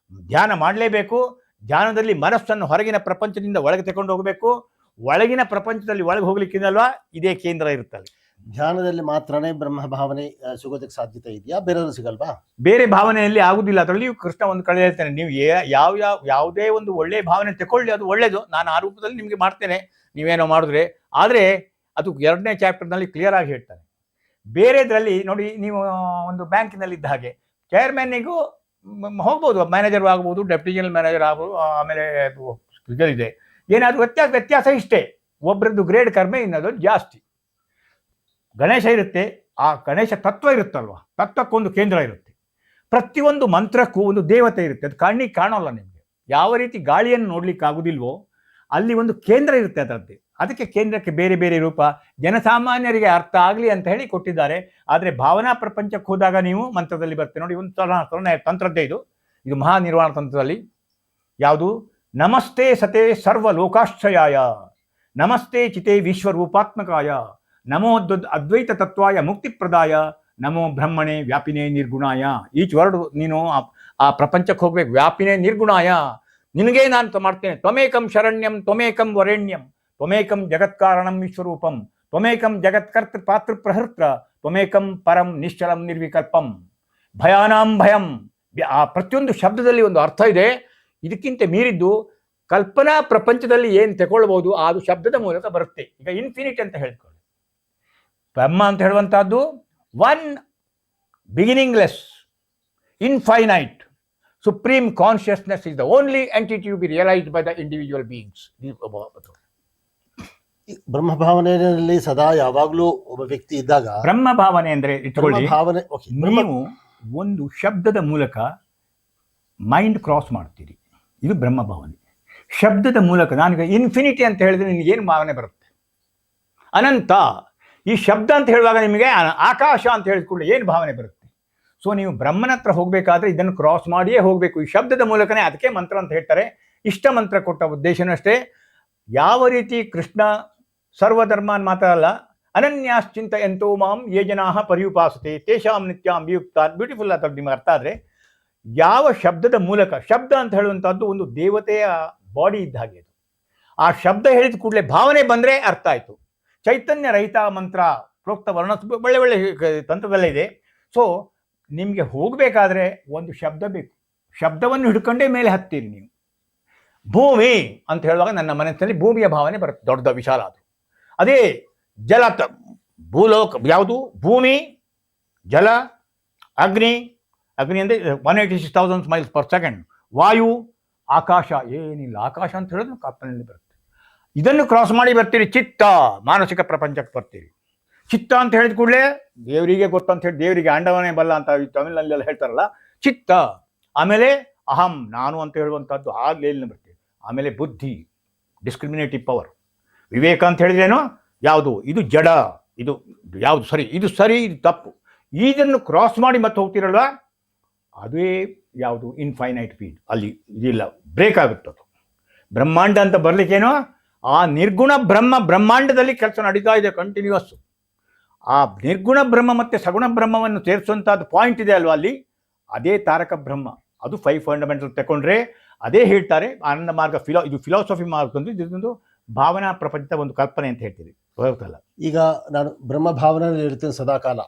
ಧ್ಯಾನ ಮಾಡಲೇಬೇಕು. ಧ್ಯಾನದಲ್ಲಿ ಮನಸ್ಸನ್ನು ಹೊರಗಿನ ಪ್ರಪಂಚದಿಂದ ಒಳಗೆ ತಗೊಂಡು ಹೋಗಬೇಕು. ಒಳಗಿನ ಪ್ರಪಂಚದಲ್ಲಿ ಒಳಗೆ ಹೋಗ್ಲಿಕ್ಕಿದಲ್ವಾ ಇದೇ ಕೇಂದ್ರ ಇರುತ್ತಲ್ಲ. ಧ್ಯಾನದಲ್ಲಿ ಮಾತ್ರನೇ ಬ್ರಹ್ಮ ಭಾವನೆ ಸಿಗೋದಕ್ಕೆ ಸಾಧ್ಯತೆ ಇದೆಯಾ? ಬೇರೆಯವರು ಸಿಗಲ್ವಾ? ಬೇರೆ ಭಾವನೆಯಲ್ಲಿ ಆಗುದಿಲ್ಲ. ಅದರಲ್ಲಿ ಕೃಷ್ಣ ಒಂದು ಕಡೆ ಹೇಳ್ತಾನೆ, ನೀವು ಯಾವುದೇ ಒಂದು ಒಳ್ಳೆಯ ಭಾವನೆ ತಗೊಳ್ಳಿ, ಅದು ಒಳ್ಳೇದು, ನಾನು ಆ ರೂಪದಲ್ಲಿ ನಿಮಗೆ ಮಾಡ್ತೇನೆ, ನೀವೇನೋ ಮಾಡಿದ್ರೆ. ಆದರೆ ಅದು 2ನೇ ಚಾಪ್ಟರ್ನಲ್ಲಿ ಕ್ಲಿಯರ್ ಆಗಿ ಹೇಳ್ತಾನೆ. ಬೇರೆದ್ರಲ್ಲಿ ನೋಡಿ, ನೀವು ಒಂದು ಬ್ಯಾಂಕಿನಲ್ಲಿ ಇದ್ದ ಹಾಗೆ ಚೇರ್ಮನ್ನಿಗೂ ಹೋಗ್ಬೋದು, ಮ್ಯಾನೇಜರ್ ಆಗ್ಬೋದು, ಡೆಪ್ಟಿ ಜನರಲ್ ಮ್ಯಾನೇಜರ್ ಆಗ್ಬೋದು, ಆಮೇಲೆ ಇದೆ. ಏನಾದರೂ ವ್ಯತ್ಯಾಸ ಇಷ್ಟೇ, ಒಬ್ಬರದ್ದು ಗ್ರೇಡ್ ಕಡಿಮೆ, ಇನ್ನೊಂದು ಜಾಸ್ತಿ. ಗಣೇಶ ಇರುತ್ತೆ, ಆ ಗಣೇಶ ತತ್ವ ಇರುತ್ತಲ್ವ, ತತ್ವಕ್ಕೊಂದು ಕೇಂದ್ರ ಇರುತ್ತೆ. ಪ್ರತಿಯೊಂದು ಮಂತ್ರಕ್ಕೂ ಒಂದು ದೇವತೆ ಇರುತ್ತೆ. ಅದು ಕಣ್ಣಿಗೆ ಕಾಣೋಲ್ಲ ನಿಮಗೆ. ಯಾವ ರೀತಿ ಗಾಳಿಯನ್ನು ನೋಡ್ಲಿಕ್ಕೆ ಆಗುದಿಲ್ವೋ ಅಲ್ಲಿ ಒಂದು ಕೇಂದ್ರ ಇರುತ್ತೆ ಅದರದ್ದೇ. ಅದಕ್ಕೆ ಕೇಂದ್ರಕ್ಕೆ ಬೇರೆ ಬೇರೆ ರೂಪ, ಜನಸಾಮಾನ್ಯರಿಗೆ ಅರ್ಥ ಆಗಲಿ ಅಂತ ಹೇಳಿ ಕೊಟ್ಟಿದ್ದಾರೆ. ಆದರೆ ಭಾವನಾ ಪ್ರಪಂಚಕ್ಕೆ ಹೋದಾಗ ನೀವು ಮಂತ್ರದಲ್ಲಿ ಬರ್ತೇನೆ ನೋಡಿ, ಒಂದು ತಂತ್ರದ್ದೇ ಇದು ಮಹಾನಿರ್ವಾಣ ತಂತ್ರದಲ್ಲಿ. ಯಾವುದು? ನಮಸ್ತೆ ಸತೆ ಸರ್ವ ಲೋಕಾಶ್ರಯಾಯ, ನಮಸ್ತೆ ಚಿತೆ ವಿಶ್ವರೂಪಾತ್ಮಕಾಯ, ನಮೋ ಅದ್ವೈತ ತತ್ವಾಯ ಮುಕ್ತಿಪ್ರದಾಯ, ನಮೋ ಬ್ರಹ್ಮಣೆ ವ್ಯಾಪಿನೇ ನಿರ್ಗುಣಾಯ. ಈಚ್ ವರ್ಡ್ ನೀನು ಆ ಪ್ರಪಂಚಕ್ಕೆ ಹೋಗ್ಬೇಕು. ವ್ಯಾಪಿನೇ ನಿರ್ಗುಣಾಯ, ನಿನಗೇ ನಾನು ಮಾಡ್ತೇನೆ. ತ್ವಮೇಕಂ ಶರಣ್ಯಂ ತ್ವಮೇಕಂ ವರೆಣ್ಯಂ ತ್ವಮೇಕಂ ಜಗತ್ಕಾರಣಂ ವಿಶ್ವರೂಪಂ ತ್ವಮೇಕಂ ಜಗತ್ಕರ್ತ ಪಾತೃ ಪ್ರಹೃತ್ರ ತ್ವಮೇಕಂ ಪರಂ ನಿಶ್ಚಲಂ ನಿರ್ವಿಕಲ್ಪಂ. ಭಯಾನಾಂ ಭಯಂ. ಆ ಪ್ರತಿಯೊಂದು ಶಬ್ದದಲ್ಲಿ ಒಂದು ಅರ್ಥ ಇದೆ. ಇದಕ್ಕಿಂತ ಮೀರಿದ್ದು ಕಲ್ಪನಾ ಪ್ರಪಂಚದಲ್ಲಿ ಏನು ತಗೊಳ್ಬೋದು ಅದು ಶಬ್ದದ ಮೂಲಕ ಬರುತ್ತೆ. ಈಗ ಇನ್ಫಿನಿಟ್ ಅಂತ ಹೇಳ್ಕೊಳ್ಳಿ, ಬ್ರಹ್ಮ ಅಂತ ಹೇಳುವಂತಹದ್ದು one beginningless infinite supreme consciousness is the only entity to be realised by the individual beings. Brahma ಭಾವನೆಯಲ್ಲಿ ಸದಾ ಯಾವಾಗಲೂ ಒಬ್ಬ ವ್ಯಕ್ತಿ ಇದ್ದಾಗ, ಬ್ರಹ್ಮ ಭಾವನೆ ಅಂದ್ರೆ ಇಟ್ಕೊಳ್ಳಿ, ಭಾವನೆ ನೀವು ಒಂದು ಶಬ್ದದ ಮೂಲಕ ಮೈಂಡ್ ಕ್ರಾಸ್ ಮಾಡ್ತೀರಿ, ಇದು ಬ್ರಹ್ಮ ಭಾವನೆ. ಶಬ್ದದ ಮೂಲಕ ನಾನೀಗ ಇನ್ಫಿನಿಟಿ ಅಂತ ಹೇಳಿದ್ರೆ ನಿನಗೆ ಏನು ಭಾವನೆ ಬರುತ್ತೆ? ಅನಂತ. ಈ ಶಬ್ದ ಅಂತ ಹೇಳುವಾಗ ನಿಮಗೆ ಆಕಾಶ ಅಂತ ಹೇಳಿದ್ಕೊಳ್ಳಿ ಏನು ಭಾವನೆ ಬರುತ್ತೆ? ಸೊ ನೀವು ಬ್ರಹ್ಮನ ಹತ್ರ ಹೋಗಬೇಕಾದ್ರೆ ಇದನ್ನು ಕ್ರಾಸ್ ಮಾಡಿಯೇ ಹೋಗಬೇಕು. ಈ ಶಬ್ದದ ಮೂಲಕನೇ, ಅದಕ್ಕೆ ಮಂತ್ರ ಅಂತ ಹೇಳ್ತಾರೆ. ಇಷ್ಟ ಮಂತ್ರ ಕೊಟ್ಟ ಉದ್ದೇಶನೂ ಅಷ್ಟೇ. ಯಾವ ರೀತಿ ಕೃಷ್ಣ ಸರ್ವಧರ್ಮಾನ್ ಮಾತ್ರ ಅಲ್ಲ, ಅನನ್ಯಾಶ್ಚಿಂತ ಎಂತೋ ಮಾಂ ಯೇ ಜನಾಃ ಪರ್ಯುಪಾಸತೆ ತೇಷಾಂ ನಿತ್ಯಾಂ ವಿಯುಕ್ತಾನ್. ಬ್ಯೂಟಿಫುಲ್ ಅಂತ ನಿಮ್ಗೆ ಅರ್ಥ ಆದರೆ, ಯಾವ ಶಬ್ದದ ಮೂಲಕ, ಶಬ್ದ ಅಂತ ಹೇಳುವಂಥದ್ದು ಒಂದು ದೇವತೆಯ ಬಾಡಿ ಇದ್ದ ಹಾಗೆ. ಆ ಶಬ್ದ ಹೇಳಿದ ಕೂಡಲೇ ಭಾವನೆ ಬಂದರೆ ಅರ್ಥ ಆಯಿತು. ಚೈತನ್ಯ ರಹಿತ ಮಂತ್ರ ಪ್ರೋಕ್ತ ವರ್ಣ ಒಳ್ಳೆ ಒಳ್ಳೆ ತಂತ್ರದಲ್ಲೇ ಇದೆ. ಸೊ ನಿಮಗೆ ಹೋಗಬೇಕಾದ್ರೆ ಒಂದು ಶಬ್ದ ಬೇಕು. ಶಬ್ದವನ್ನು ಹಿಡ್ಕೊಂಡೇ ಮೇಲೆ ಹತ್ತೀರಿ ನೀವು. ಭೂಮಿ ಅಂತ ಹೇಳುವಾಗ ನನ್ನ ಮನಸ್ಸಿನಲ್ಲಿ ಭೂಮಿಯ ಭಾವನೆ ಬರುತ್ತೆ, ದೊಡ್ಡ ವಿಶಾಲ. ಅದು ಅದೇ ಜಲ, ಭೂಲೋಕ ಯಾವುದು? ಭೂಮಿ, ಜಲ, ಅಗ್ನಿ. ಅಗ್ನಿ ಅಂದರೆ 186,000 ಮೈಲ್ಸ್ ಪರ್ ಸೆಕೆಂಡ್. ವಾಯು, ಆಕಾಶ. ಏನಿಲ್ಲ, ಆಕಾಶ ಅಂತ ಹೇಳಿದ್ರೆ ಕಲ್ಪನೆಯಲ್ಲಿ ಬರುತ್ತೆ. ಇದನ್ನು ಕ್ರಾಸ್ ಮಾಡಿ ಬರ್ತೀರಿ ಚಿತ್ತ, ಮಾನಸಿಕ ಪ್ರಪಂಚಕ್ಕೆ ಬರ್ತೀರಿ. ಚಿತ್ತ ಅಂತ ಹೇಳಿದ ಕೂಡಲೇ ದೇವರಿಗೆ ಗೊತ್ತಂತ ಹೇಳಿ, ದೇವರಿಗೆ ಅಂಡವನೇ ಬಲ್ಲ ಅಂತ ತಮಿಳಿನಲ್ಲೆಲ್ಲ ಹೇಳ್ತಾರಲ್ಲ, ಚಿತ್ತ. ಆಮೇಲೆ ಅಹಂ, ನಾನು ಅಂತ ಹೇಳುವಂಥದ್ದು ಆಗಲೇ ಇಲ್ಲಿ ಬರ್ತೀವಿ. ಆಮೇಲೆ ಬುದ್ಧಿ, ಡಿಸ್ಕ್ರಿಮಿನೇಟಿವ್ ಪವರ್. ವಿವೇಕ ಅಂತ ಹೇಳಿದ್ರೇನು? ಯಾವುದು ಇದು ಜಡ, ಇದು ಯಾವುದು ಸರಿ, ಇದು ಸರಿ, ಇದು ತಪ್ಪು. ಇದನ್ನು ಕ್ರಾಸ್ ಮಾಡಿ ಮತ್ತೆ ಹೋಗ್ತಿರಲ್ವ, ಅದೇ ಯಾವುದು ಇನ್ಫೈನೈಟ್ ಫೀಲ್ಡ್. ಅಲ್ಲಿ ಇದಿಲ್ಲ, ಬ್ರೇಕ್ ಆಗುತ್ತದು. ಬ್ರಹ್ಮಾಂಡ ಅಂತ ಬರಲಿಕ್ಕೇನೋ ಆ ನಿರ್ಗುಣ ಬ್ರಹ್ಮ, ಬ್ರಹ್ಮಾಂಡದಲ್ಲಿ ಕೆಲಸ ನಡೀತಾ ಇದೆ ಕಂಟಿನ್ಯೂಸ್. ಆ ನಿರ್ಗುಣ ಬ್ರಹ್ಮ ಮತ್ತು ಸಗುಣ ಬ್ರಹ್ಮವನ್ನು ಸೇರಿಸುವಂಥದ್ದು ಪಾಯಿಂಟ್ ಇದೆ ಅಲ್ವಾ ಅಲ್ಲಿ, ಅದೇ ತಾರಕ ಬ್ರಹ್ಮ. ಅದು 5 ಫಂಡಮೆಂಟಲ್ ತಗೊಂಡ್ರೆ ಅದೇ ಹೇಳ್ತಾರೆ ಆನಂದ ಮಾರ್ಗ. ಇದು ಫಿಲಾಸಫಿ ಮಾರ್ಗ, ಇದೊಂದು ಭಾವನಾ ಪ್ರಪಂಚದ ಒಂದು ಕಲ್ಪನೆ ಅಂತ ಹೇಳ್ತೀವಿ, ಗೊತ್ತಲ್ಲ. ಈಗ ನಾನು ಬ್ರಹ್ಮ ಭಾವನೆಯಲ್ಲಿ ಇರ್ತೀನಿ ಸದಾಕಾಲ,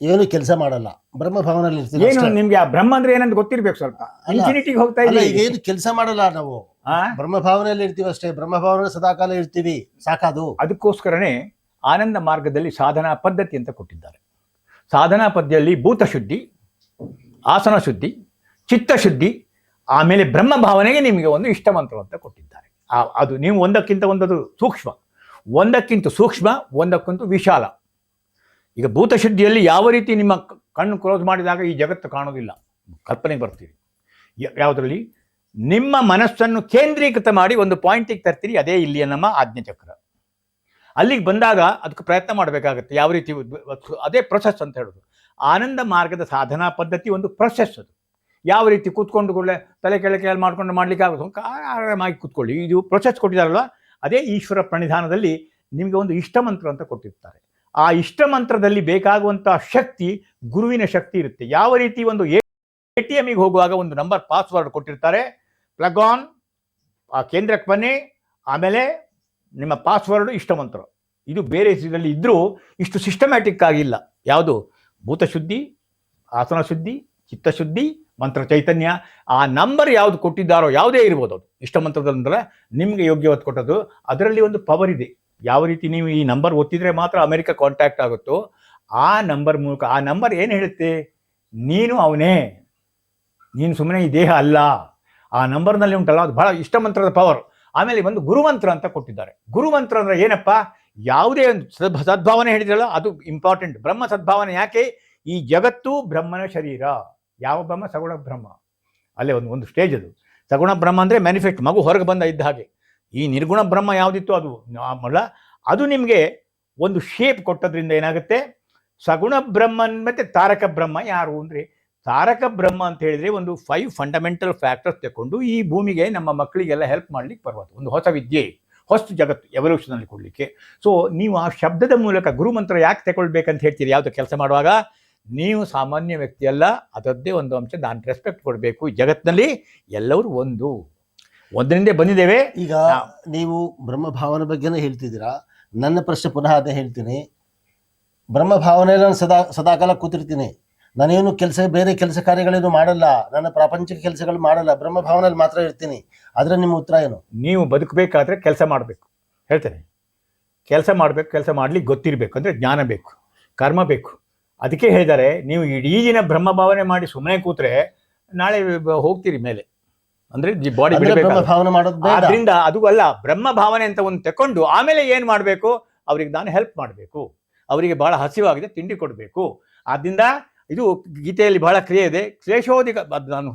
ಏನು ಕೆಲಸ ಮಾಡಲ್ಲ, ಬ್ರಹ್ಮ ಭಾವನೆಯಲ್ಲಿ ಇರ್ತೀನಿ. ಏನು ನಿಮ್ಗೆ ಆ ಬ್ರಹ್ಮ ಅಂದ್ರೆ ಏನಂತ ಗೊತ್ತಿರ್ಬೇಕು ಸ್ವಲ್ಪ. ಇನ್ಫಿನಿಟಿಗೆ ಹೋಗ್ತಾ ಇಲ್ಲ, ಈಗ ಏನು ಕೆಲಸ ಮಾಡಲ್ಲ ನಾವು, ಬ್ರಹ್ಮ ಭಾವನೆಯಲ್ಲಿ ಇರ್ತೀವಿ ಅಷ್ಟೇ. ಬ್ರಹ್ಮ ಭಾವನೆ ಸದಾಕಾಲ ಇರ್ತೀವಿ, ಸಾಕಾದು. ಅದಕ್ಕೋಸ್ಕರನೇ ಆನಂದ ಮಾರ್ಗದಲ್ಲಿ ಸಾಧನಾ ಪದ್ಧತಿ ಅಂತ ಕೊಟ್ಟಿದ್ದಾರೆ. ಸಾಧನಾ ಪದ್ಧತಿಯಲ್ಲಿ ಭೂತಶುದ್ಧಿ, ಆಸನ ಶುದ್ಧಿ, ಚಿತ್ತಶುದ್ಧಿ, ಆಮೇಲೆ ಬ್ರಹ್ಮ ಭಾವನೆಗೆ ನಿಮಗೆ ಒಂದು ಇಷ್ಟ ಮಂತ್ರ ಅಂತ ಕೊಟ್ಟಿದ್ದಾರೆ. ಅದು ನೀವು ಒಂದಕ್ಕಿಂತ ಒಂದದು ಸೂಕ್ಷ್ಮ, ಒಂದಕ್ಕಿಂತ ಸೂಕ್ಷ್ಮ, ಒಂದಕ್ಕಿಂತ ವಿಶಾಲ. ಈಗ ಭೂತಶುದ್ಧಿಯಲ್ಲಿ ಯಾವ ರೀತಿ ನಿಮ್ಮ ಕಣ್ಣು ಕ್ಲೋಸ್ ಮಾಡಿದಾಗ ಈ ಜಗತ್ತು ಕಾಣೋದಿಲ್ಲ, ಕಲ್ಪನೆಗೆ ಬರ್ತೀರಿ. ಯಾವುದರಲ್ಲಿ ನಿಮ್ಮ ಮನಸ್ಸನ್ನು ಕೇಂದ್ರೀಕೃತ ಮಾಡಿ ಒಂದು ಪಾಯಿಂಟಿಗೆ ತರ್ತೀರಿ, ಅದೇ ಇಲ್ಲಿಯ ನಮ್ಮ ಆಜ್ಞಾಚಕ್ರ. ಅಲ್ಲಿಗೆ ಬಂದಾಗ ಅದಕ್ಕೆ ಪ್ರಯತ್ನ ಮಾಡಬೇಕಾಗತ್ತೆ. ಯಾವ ರೀತಿ, ಅದೇ ಪ್ರೊಸೆಸ್ ಅಂತ ಹೇಳೋದು. ಆನಂದ ಮಾರ್ಗದ ಸಾಧನಾ ಪದ್ಧತಿ ಒಂದು ಪ್ರೊಸೆಸ್. ಅದು ಯಾವ ರೀತಿ ಕೂತ್ಕೊಂಡು ಕೂಡಲೇ ತಲೆ ಕೆಳಗೆ ಮಾಡ್ಕೊಂಡು ಮಾಡ್ಲಿಕ್ಕೆ ಆಗೋದು, ಆರಾಮಾಗಿ ಕೂತ್ಕೊಳ್ಳಿ. ಇದು ಪ್ರೊಸೆಸ್ ಕೊಟ್ಟಿದ್ದಾರಲ್ವ, ಅದೇ ಈಶ್ವರ ಪ್ರಣಿಧಾನದಲ್ಲಿ ನಿಮಗೆ ಒಂದು ಇಷ್ಟ ಮಂತ್ರ ಅಂತ ಕೊಟ್ಟಿರ್ತಾರೆ. ಆ ಇಷ್ಟ ಮಂತ್ರದಲ್ಲಿ ಬೇಕಾಗುವಂಥ ಶಕ್ತಿ ಗುರುವಿನ ಶಕ್ತಿ ಇರುತ್ತೆ. ಯಾವ ರೀತಿ ಒಂದು ATMಗೆ ಹೋಗುವಾಗ ಒಂದು ನಂಬರ್ ಪಾಸ್ವರ್ಡ್ ಕೊಟ್ಟಿರ್ತಾರೆ, ಪ್ಲಗ್ ಆನ್, ಆ ಕೇಂದ್ರಕ್ಕೆ ಬನ್ನಿ, ಆಮೇಲೆ ನಿಮ್ಮ ಪಾಸ್ವರ್ಡು ಇಷ್ಟ ಮಂತ್ರ. ಇದು ಬೇರೆ ಇದರಲ್ಲಿ ಇದ್ದರೂ ಇಷ್ಟು ಸಿಸ್ಟಮ್ಯಾಟಿಕ್ ಆಗಿಲ್ಲ. ಯಾವುದು ಭೂತಶುದ್ಧಿ, ಆಸನ ಶುದ್ಧಿ, ಚಿತ್ತಶುದ್ಧಿ, ಮಂತ್ರ ಚೈತನ್ಯ. ಆ ನಂಬರ್ ಯಾವುದು ಕೊಟ್ಟಿದ್ದಾರೋ, ಯಾವುದೇ ಇರ್ಬೋದು, ಅದು ಇಷ್ಟ ಮಂತ್ರದಂದ್ರೆ ನಿಮಗೆ ಯೋಗ್ಯವಾದ ಕೊಟ್ಟದ್ದು. ಅದರಲ್ಲಿ ಒಂದು ಪವರ್ ಇದೆ. ಯಾವ ರೀತಿ ನೀವು ಈ ನಂಬರ್ ಒತ್ತಿದ್ರೆ ಮಾತ್ರ ಅಮೆರಿಕ ಕಾಂಟ್ಯಾಕ್ಟ್ ಆಗುತ್ತೋ, ಆ ನಂಬರ್ ಮೂಲಕ, ಆ ನಂಬರ್ ಏನು ಹೇಳುತ್ತೆ, ನೀನು ಅವನೇ, ನೀನು ಸುಮ್ಮನೆ ಈ ದೇಹ ಅಲ್ಲ. ಆ ನಂಬರ್ನಲ್ಲಿ ಉಂಟಲ್ಲ, ಅದು ಬಹಳ ಇಷ್ಟ ಮಂತ್ರದ ಪವರ್. ಆಮೇಲೆ ಒಂದು ಗುರುಮಂತ್ರ ಅಂತ ಕೊಟ್ಟಿದ್ದಾರೆ. ಗುರುಮಂತ್ರ ಅಂದರೆ ಏನಪ್ಪ, ಯಾವುದೇ ಒಂದು ಸದ್ಭಾವನೆ ಹೇಳಿದ್ರಲ್ಲ, ಅದು ಇಂಪಾರ್ಟೆಂಟ್. ಬ್ರಹ್ಮ ಸದ್ಭಾವನೆ ಯಾಕೆ? ಈ ಜಗತ್ತು ಬ್ರಹ್ಮನ ಶರೀರ. ಯಾವ ಬ್ರಹ್ಮ? ಸಗುಣ ಬ್ರಹ್ಮ. ಅಲ್ಲೇ ಒಂದು ಸ್ಟೇಜ್ ಅದು. ಸಗುಣ ಬ್ರಹ್ಮ ಅಂದರೆ ಮ್ಯಾನಿಫೆಕ್ಟ್, ಮಗು ಹೊರಗೆ ಬಂದ ಇದ್ದ ಹಾಗೆ. ಈ ನಿರ್ಗುಣ ಬ್ರಹ್ಮ ಯಾವುದಿತ್ತು ಅದು ಅಲ್ಲ, ಅದು ನಿಮಗೆ ಒಂದು ಶೇಪ್ ಕೊಟ್ಟದ್ರಿಂದ ಏನಾಗುತ್ತೆ, ಸಗುಣ ಬ್ರಹ್ಮನ್ ಮತ್ತು ತಾರಕ ಬ್ರಹ್ಮ ಯಾರು ಅಂದರೆ, ತಾರಕ ಬ್ರಹ್ಮ ಅಂತ ಹೇಳಿದರೆ ಒಂದು 5 ಫಂಡಮೆಂಟಲ್ ಫ್ಯಾಕ್ಟರ್ಸ್ ತಗೊಂಡು ಈ ಭೂಮಿಗೆ ನಮ್ಮ ಮಕ್ಕಳಿಗೆಲ್ಲ ಹೆಲ್ಪ್ ಮಾಡ್ಲಿಕ್ಕೆ ಬರುವುದು. ಒಂದು ಹೊಸ ವಿದ್ಯೆ, ಹೊಸ ಜಗತ್ತು ಎವಲ್ಯೂಷನಲ್ಲಿ ಕೊಡಲಿಕ್ಕೆ. ಸೊ ನೀವು ಆ ಶಬ್ದದ ಮೂಲಕ ಗುರುಮಂತ್ರ ಯಾಕೆ ತಗೊಳ್ಬೇಕಂತ ಹೇಳ್ತೀರಿ? ಯಾವುದು ಕೆಲಸ ಮಾಡುವಾಗ ನೀವು ಸಾಮಾನ್ಯ ವ್ಯಕ್ತಿ ಅಲ್ಲ, ಅದರದ್ದೇ ಒಂದು ಅಂಶ. ನಾನು ರೆಸ್ಪೆಕ್ಟ್ ಕೊಡಬೇಕು. ಈ ಜಗತ್ತಿನಲ್ಲಿ ಎಲ್ಲರೂ ಒಂದರಿಂದೇ ಬಂದಿದ್ದೇವೆ. ಈಗ ನೀವು ಬ್ರಹ್ಮ ಭಾವನೆ ಬಗ್ಗೆನೇ ಹೇಳ್ತಿದ್ದೀರಾ. ನನ್ನ ಪ್ರಶ್ನೆ ಪುನಃ ಅದೇ ಹೇಳ್ತೀನಿ. ಬ್ರಹ್ಮ ಭಾವನೆಯಲ್ಲಿ ನಾನು ಸದಾಕಾಲ ಕೂತಿರ್ತೀನಿ. ನಾನೇನು ಬೇರೆ ಕೆಲಸ ಕಾರ್ಯಗಳೇನು ಮಾಡಲ್ಲ, ನನ್ನ ಪ್ರಾಪಂಚಿಕ ಕೆಲಸಗಳು ಮಾಡಲ್ಲ, ಬ್ರಹ್ಮ ಭಾವನೆಯಲ್ಲಿ ಮಾತ್ರ ಇರ್ತೀನಿ. ಆದರೆ ನಿಮ್ಮ ಉತ್ತರ ಏನು? ನೀವು ಬದುಕಬೇಕಾದ್ರೆ ಕೆಲಸ ಮಾಡಬೇಕು ಹೇಳ್ತೇನೆ. ಕೆಲಸ ಮಾಡಬೇಕು, ಕೆಲಸ ಮಾಡ್ಲಿಕ್ಕೆ ಗೊತ್ತಿರಬೇಕು, ಅಂದರೆ ಜ್ಞಾನ ಬೇಕು, ಕರ್ಮ ಬೇಕು. ಅದಕ್ಕೆ ಹೇಳಿದ್ದಾರೆ, ನೀವು ಇಡೀ ದಿನ ಬ್ರಹ್ಮ ಭಾವನೆ ಮಾಡಿ ಸುಮ್ಮನೆ ಕೂತ್ರೆ ನಾಳೆ ಹೋಗ್ತೀರಿ ಮೇಲೆ, ಅಂದರೆ ಬಾಡಿ ಬ್ರಹ್ಮ ಭಾವನೆ ಮಾಡೋದು ಬೇಡ. ಆದ್ರಿಂದ ಅದು ಅಲ್ಲ, ಬ್ರಹ್ಮ ಭಾವನೆ ಅಂತ ಒಂದು ತಕೊಂಡು ಆಮೇಲೆ ಏನು ಮಾಡಬೇಕು, ಅವ್ರಿಗೆ ನಾನು ಹೆಲ್ಪ್ ಮಾಡಬೇಕು, ಅವರಿಗೆ ಬಹಳ ಹಸಿವಾಗಿದೆ ತಿಂಡಿ ಕೊಡಬೇಕು. ಆದ್ದರಿಂದ ಇದು ಗೀತೆಯಲ್ಲಿ ಬಹಳ ಕ್ರಿಯೆ ಇದೆ. ಕ್ಲೇಶೋಧಿಕ, ಅದು ನಾನು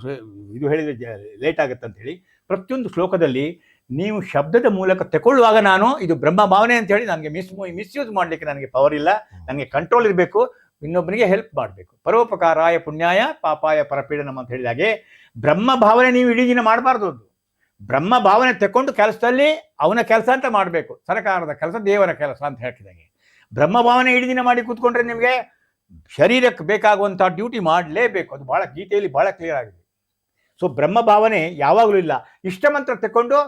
ಇದು ಹೇಳಿದರೆ ಲೇಟ್ ಆಗುತ್ತೆ ಅಂತ ಹೇಳಿ, ಪ್ರತಿಯೊಂದು ಶ್ಲೋಕದಲ್ಲಿ ನೀವು ಶಬ್ದದ ಮೂಲಕ ತಗೊಳ್ಳುವಾಗ ನಾನು ಇದು ಬ್ರಹ್ಮ ಭಾವನೆ ಅಂತ ಹೇಳಿ ನನಗೆ ಮಿಸ್ಯೂಸ್ ಮಾಡಲಿಕ್ಕೆ ನನಗೆ ಪವರ್ ಇಲ್ಲ, ನನಗೆ ಕಂಟ್ರೋಲ್ ಇರಬೇಕು, ಇನ್ನೊಬ್ಬನಿಗೆ ಹೆಲ್ಪ್ ಮಾಡಬೇಕು. ಪರೋಪಕಾರಾಯ ಪುಣ್ಯಾಯ ಪಾಪಾಯ ಪರಪೀಡನಂ ಅಂತ ಹೇಳಿದಾಗೆ ಬ್ರಹ್ಮ ಭಾವನೆ ನೀವು ಇಡೀ ದಿನ ಮಾಡಬಾರ್ದು. ಅದು ಬ್ರಹ್ಮ ಭಾವನೆ ತಗೊಂಡು ಕೆಲಸದಲ್ಲಿ ಅವನ ಕೆಲಸ ಅಂತ ಮಾಡಬೇಕು, ಸರ್ಕಾರದ ಕೆಲಸ ದೇವರ ಕೆಲಸ ಅಂತ ಹೇಳ್ತಿದ್ದಾಗೆ. ಬ್ರಹ್ಮ ಭಾವನೆ ಇಡೀ ದಿನ ಮಾಡಿ ಕೂತ್ಕೊಂಡ್ರೆ ನಿಮಗೆ ಶರೀರಕ್ಕೆ ಬೇಕಾಗುವಂಥ ಡ್ಯೂಟಿ ಮಾಡಲೇಬೇಕು. ಅದು ಭಾಳ ಗೀತೆಯಲ್ಲಿ ಭಾಳ ಕ್ಲಿಯರ್ ಆಗಿದೆ. ಸೊ ಬ್ರಹ್ಮ ಭಾವನೆ ಯಾವಾಗಲೂ ಇಲ್ಲ. ಇಷ್ಟ ಮಂತ್ರ ತಗೊಂಡು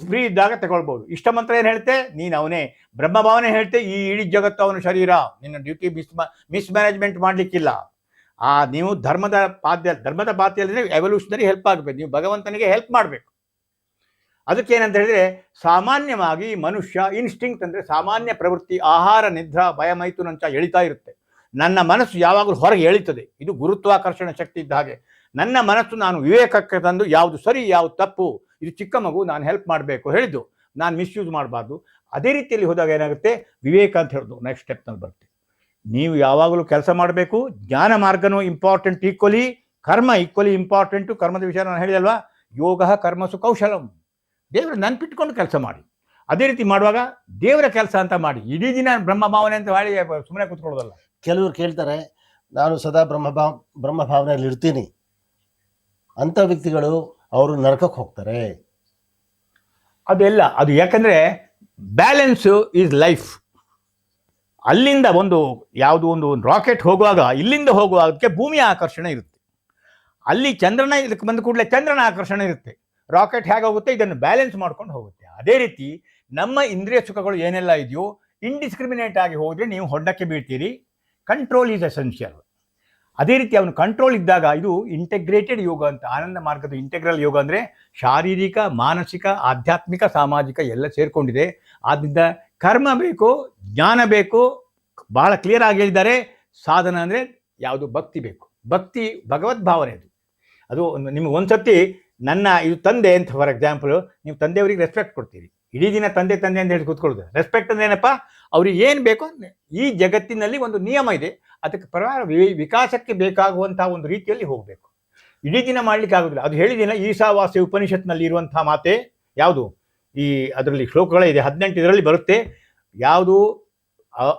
ಫ್ರೀ ಇದ್ದಾಗ ತಗೊಳ್ಬೋದು. ಇಷ್ಟ ಮಂತ್ರ ಏನು ಹೇಳ್ತೆ, ನೀನು ಅವನೇ. ಬ್ರಹ್ಮ ಭಾವನೆ ಹೇಳ್ತೆ, ಈ ಇಡೀ ಜಗತ್ತು ಅವನ ಶರೀರ, ನಿನ್ನ ಡ್ಯೂಟಿ ಮಿಸ್ಮ್ಯಾನೇಜ್ಮೆಂಟ್ ಮಾಡಲಿಕ್ಕಿಲ್ಲ. ನೀವು ಧರ್ಮದ ಪಾತ್ಯಲ್ಲಿದ್ರೆ ಎವಲ್ಯೂಷನರಿ ಹೆಲ್ಪ್ ಆಗಬೇಕು, ನೀವು ಭಗವಂತನಿಗೆ ಹೆಲ್ಪ್ ಮಾಡಬೇಕು. ಅದಕ್ಕೆ ಏನಂತ ಹೇಳಿದ್ರೆ, ಸಾಮಾನ್ಯವಾಗಿ ಮನುಷ್ಯ ಇನ್ಸ್ಟಿಂಕ್ಟ್ ಅಂದರೆ ಸಾಮಾನ್ಯ ಪ್ರವೃತ್ತಿ ಆಹಾರ ನಿದ್ರಾ ಭಯ ಮೈಥುನಂಚ ಎಳಿತಾ ಇರುತ್ತೆ. ನನ್ನ ಮನಸ್ಸು ಯಾವಾಗಲೂ ಹೊರಗೆ ಎಳಿತದೆ. ಇದು ಗುರುತ್ವಾಕರ್ಷಣ ಶಕ್ತಿ ಇದ್ದ ಹಾಗೆ. ನನ್ನ ಮನಸ್ಸು ನಾನು ವಿವೇಕಕ್ಕೆ ತಂದು ಯಾವುದು ಸರಿ ಯಾವುದು ತಪ್ಪು, ಇದು ಚಿಕ್ಕ ಮಗು, ನಾನು ಹೆಲ್ಪ್ ಮಾಡಬೇಕು ಹೇಳಿದ್ದು, ನಾನು ಮಿಸ್ಯೂಸ್ ಮಾಡಬಾರ್ದು. ಅದೇ ರೀತಿಯಲ್ಲಿ ಹೋದಾಗ ಏನಾಗುತ್ತೆ, ವಿವೇಕ ಅಂತ ಹೇಳೋದು ನೆಕ್ಸ್ಟ್ ಸ್ಟೆಪ್ನಲ್ಲಿ ಬರುತ್ತೆ. ನೀವು ಯಾವಾಗಲೂ ಕೆಲಸ ಮಾಡಬೇಕು. ಜ್ಞಾನ ಮಾರ್ಗನೂ ಇಂಪಾರ್ಟೆಂಟ್ ಈಕ್ವಲಿ, ಕರ್ಮ ಈಕ್ವಲಿ ಇಂಪಾರ್ಟೆಂಟು. ಕರ್ಮದ ವಿಷಯ ನಾನು ಹೇಳಿದಲ್ವಾ, ಯೋಗ ಕರ್ಮಸು ಕೌಶಲಂ. ದೇವರ ನೆನಪಿಟ್ಕೊಂಡು ಕೆಲಸ ಮಾಡಿ. ಅದೇ ರೀತಿ ಮಾಡುವಾಗ ದೇವರ ಕೆಲಸ ಅಂತ ಮಾಡಿ, ಇಡೀ ದಿನ ಬ್ರಹ್ಮ ಭಾವನೆ ಅಂತ ಹೇಳಿ ಸುಮ್ಮನೆ ಕೂತ್ಕೊಳ್ಳೋದಲ್ಲ. ಕೆಲವರು ಕೇಳ್ತಾರೆ, ನಾನು ಸದಾ ಬ್ರಹ್ಮ ಭಾವನೆಯಲ್ಲಿ ಇರ್ತೀನಿ ಅಂಥ ವ್ಯಕ್ತಿಗಳು ಅವರು ನರಕಕ್ಕೆ ಹೋಗ್ತಾರೆ. ಅದೆಲ್ಲ ಅದು ಯಾಕಂದರೆ ಬ್ಯಾಲೆನ್ಸು ಈಸ್ ಲೈಫ್. ಅಲ್ಲಿಂದ ಯಾವುದೋ ಒಂದು ರಾಕೆಟ್ ಹೋಗುವಾಗ ಇಲ್ಲಿಂದ ಹೋಗುವಾಗಕ್ಕೆ ಭೂಮಿಯ ಆಕರ್ಷಣೆ ಇರುತ್ತೆ. ಅಲ್ಲಿ ಚಂದ್ರನ ಇದಕ್ಕೆ ಬಂದ ಕೂಡಲೇ ಚಂದ್ರನ ಆಕರ್ಷಣೆ ಇರುತ್ತೆ. ರಾಕೆಟ್ ಹೇಗಾಗುತ್ತೆ, ಇದನ್ನು ಬ್ಯಾಲೆನ್ಸ್ ಮಾಡ್ಕೊಂಡು ಹೋಗುತ್ತೆ. ಅದೇ ರೀತಿ ನಮ್ಮ ಇಂದ್ರಿಯ ಸುಖಗಳು ಏನೆಲ್ಲ ಇದೆಯೋ ಇಂಡಿಸ್ಕ್ರಿಮಿನೇಟ್ ಆಗಿ ಹೋದರೆ ನೀವು ಹೊಡ್ಡಕ್ಕೆ ಬೀಳ್ತೀರಿ. Control is essential. ಅದೇ ರೀತಿ ಅವನು ಕಂಟ್ರೋಲ್ ಇದ್ದಾಗ, ಇದು ಇಂಟೆಗ್ರೇಟೆಡ್ ಯೋಗ ಅಂತ, ಆನಂದ ಮಾರ್ಗದ ಇಂಟೆಗ್ರಲ್ ಯೋಗ ಅಂದರೆ ಶಾರೀರಿಕ, ಮಾನಸಿಕ, ಆಧ್ಯಾತ್ಮಿಕ, ಸಾಮಾಜಿಕ ಎಲ್ಲ ಸೇರಿಕೊಂಡಿದೆ. ಆದ್ದರಿಂದ ಕರ್ಮ ಬೇಕು, ಜ್ಞಾನ ಬೇಕು, ಬಹಳ ಕ್ಲಿಯರ್ ಆಗಿ ಹೇಳಿದ್ದಾರೆ. ಸಾಧನ ಅಂದರೆ ಯಾವುದು, ಭಕ್ತಿ ಬೇಕು. ಭಕ್ತಿ ಭಗವದ್ಭಾವನೆ. ಅದು ನಿಮಗೆ ಒಂದು ಸರ್ತಿ ನನ್ನ ಇದು ತಂದೆ ಅಂತ, ಫಾರ್ ಎಕ್ಸಾಂಪಲ್, ನೀವು ತಂದೆಯವರಿಗೆ ರೆಸ್ಪೆಕ್ಟ್ ಕೊಡ್ತೀರಿ. ಇಡೀ ದಿನ ತಂದೆ ತಂದೆ ಅಂತ ಹೇಳಿ ಕೂತ್ಕೊಳ್ಳೋದು. ರೆಸ್ಪೆಕ್ಟ್ ಅಂದ್ರೆ ಏನಪ್ಪ, ಅವ್ರಿಗೆ ಏನು ಬೇಕೋ, ಈ ಜಗತ್ತಿನಲ್ಲಿ ಒಂದು ನಿಯಮ ಇದೆ, ಅದಕ್ಕೆ ಪ್ರಕಾರ ವಿಕಾಸಕ್ಕೆ ಬೇಕಾಗುವಂತಹ ಒಂದು ರೀತಿಯಲ್ಲಿ ಹೋಗಬೇಕು. ಇಡೀ ದಿನ ಮಾಡಲಿಕ್ಕೆ ಆಗೋದಿಲ್ಲ. ಅದು ಹೇಳಿದಿನ ಈಶಾವಾಸ್ಯ ಉಪನಿಷತ್ನಲ್ಲಿ ಇರುವಂಥ ಮಾತೆ ಯಾವುದು, ಅದರಲ್ಲಿ ಶ್ಲೋಕಗಳೇ ಇದೆ, 18 ಇದರಲ್ಲಿ ಬರುತ್ತೆ. ಯಾವುದು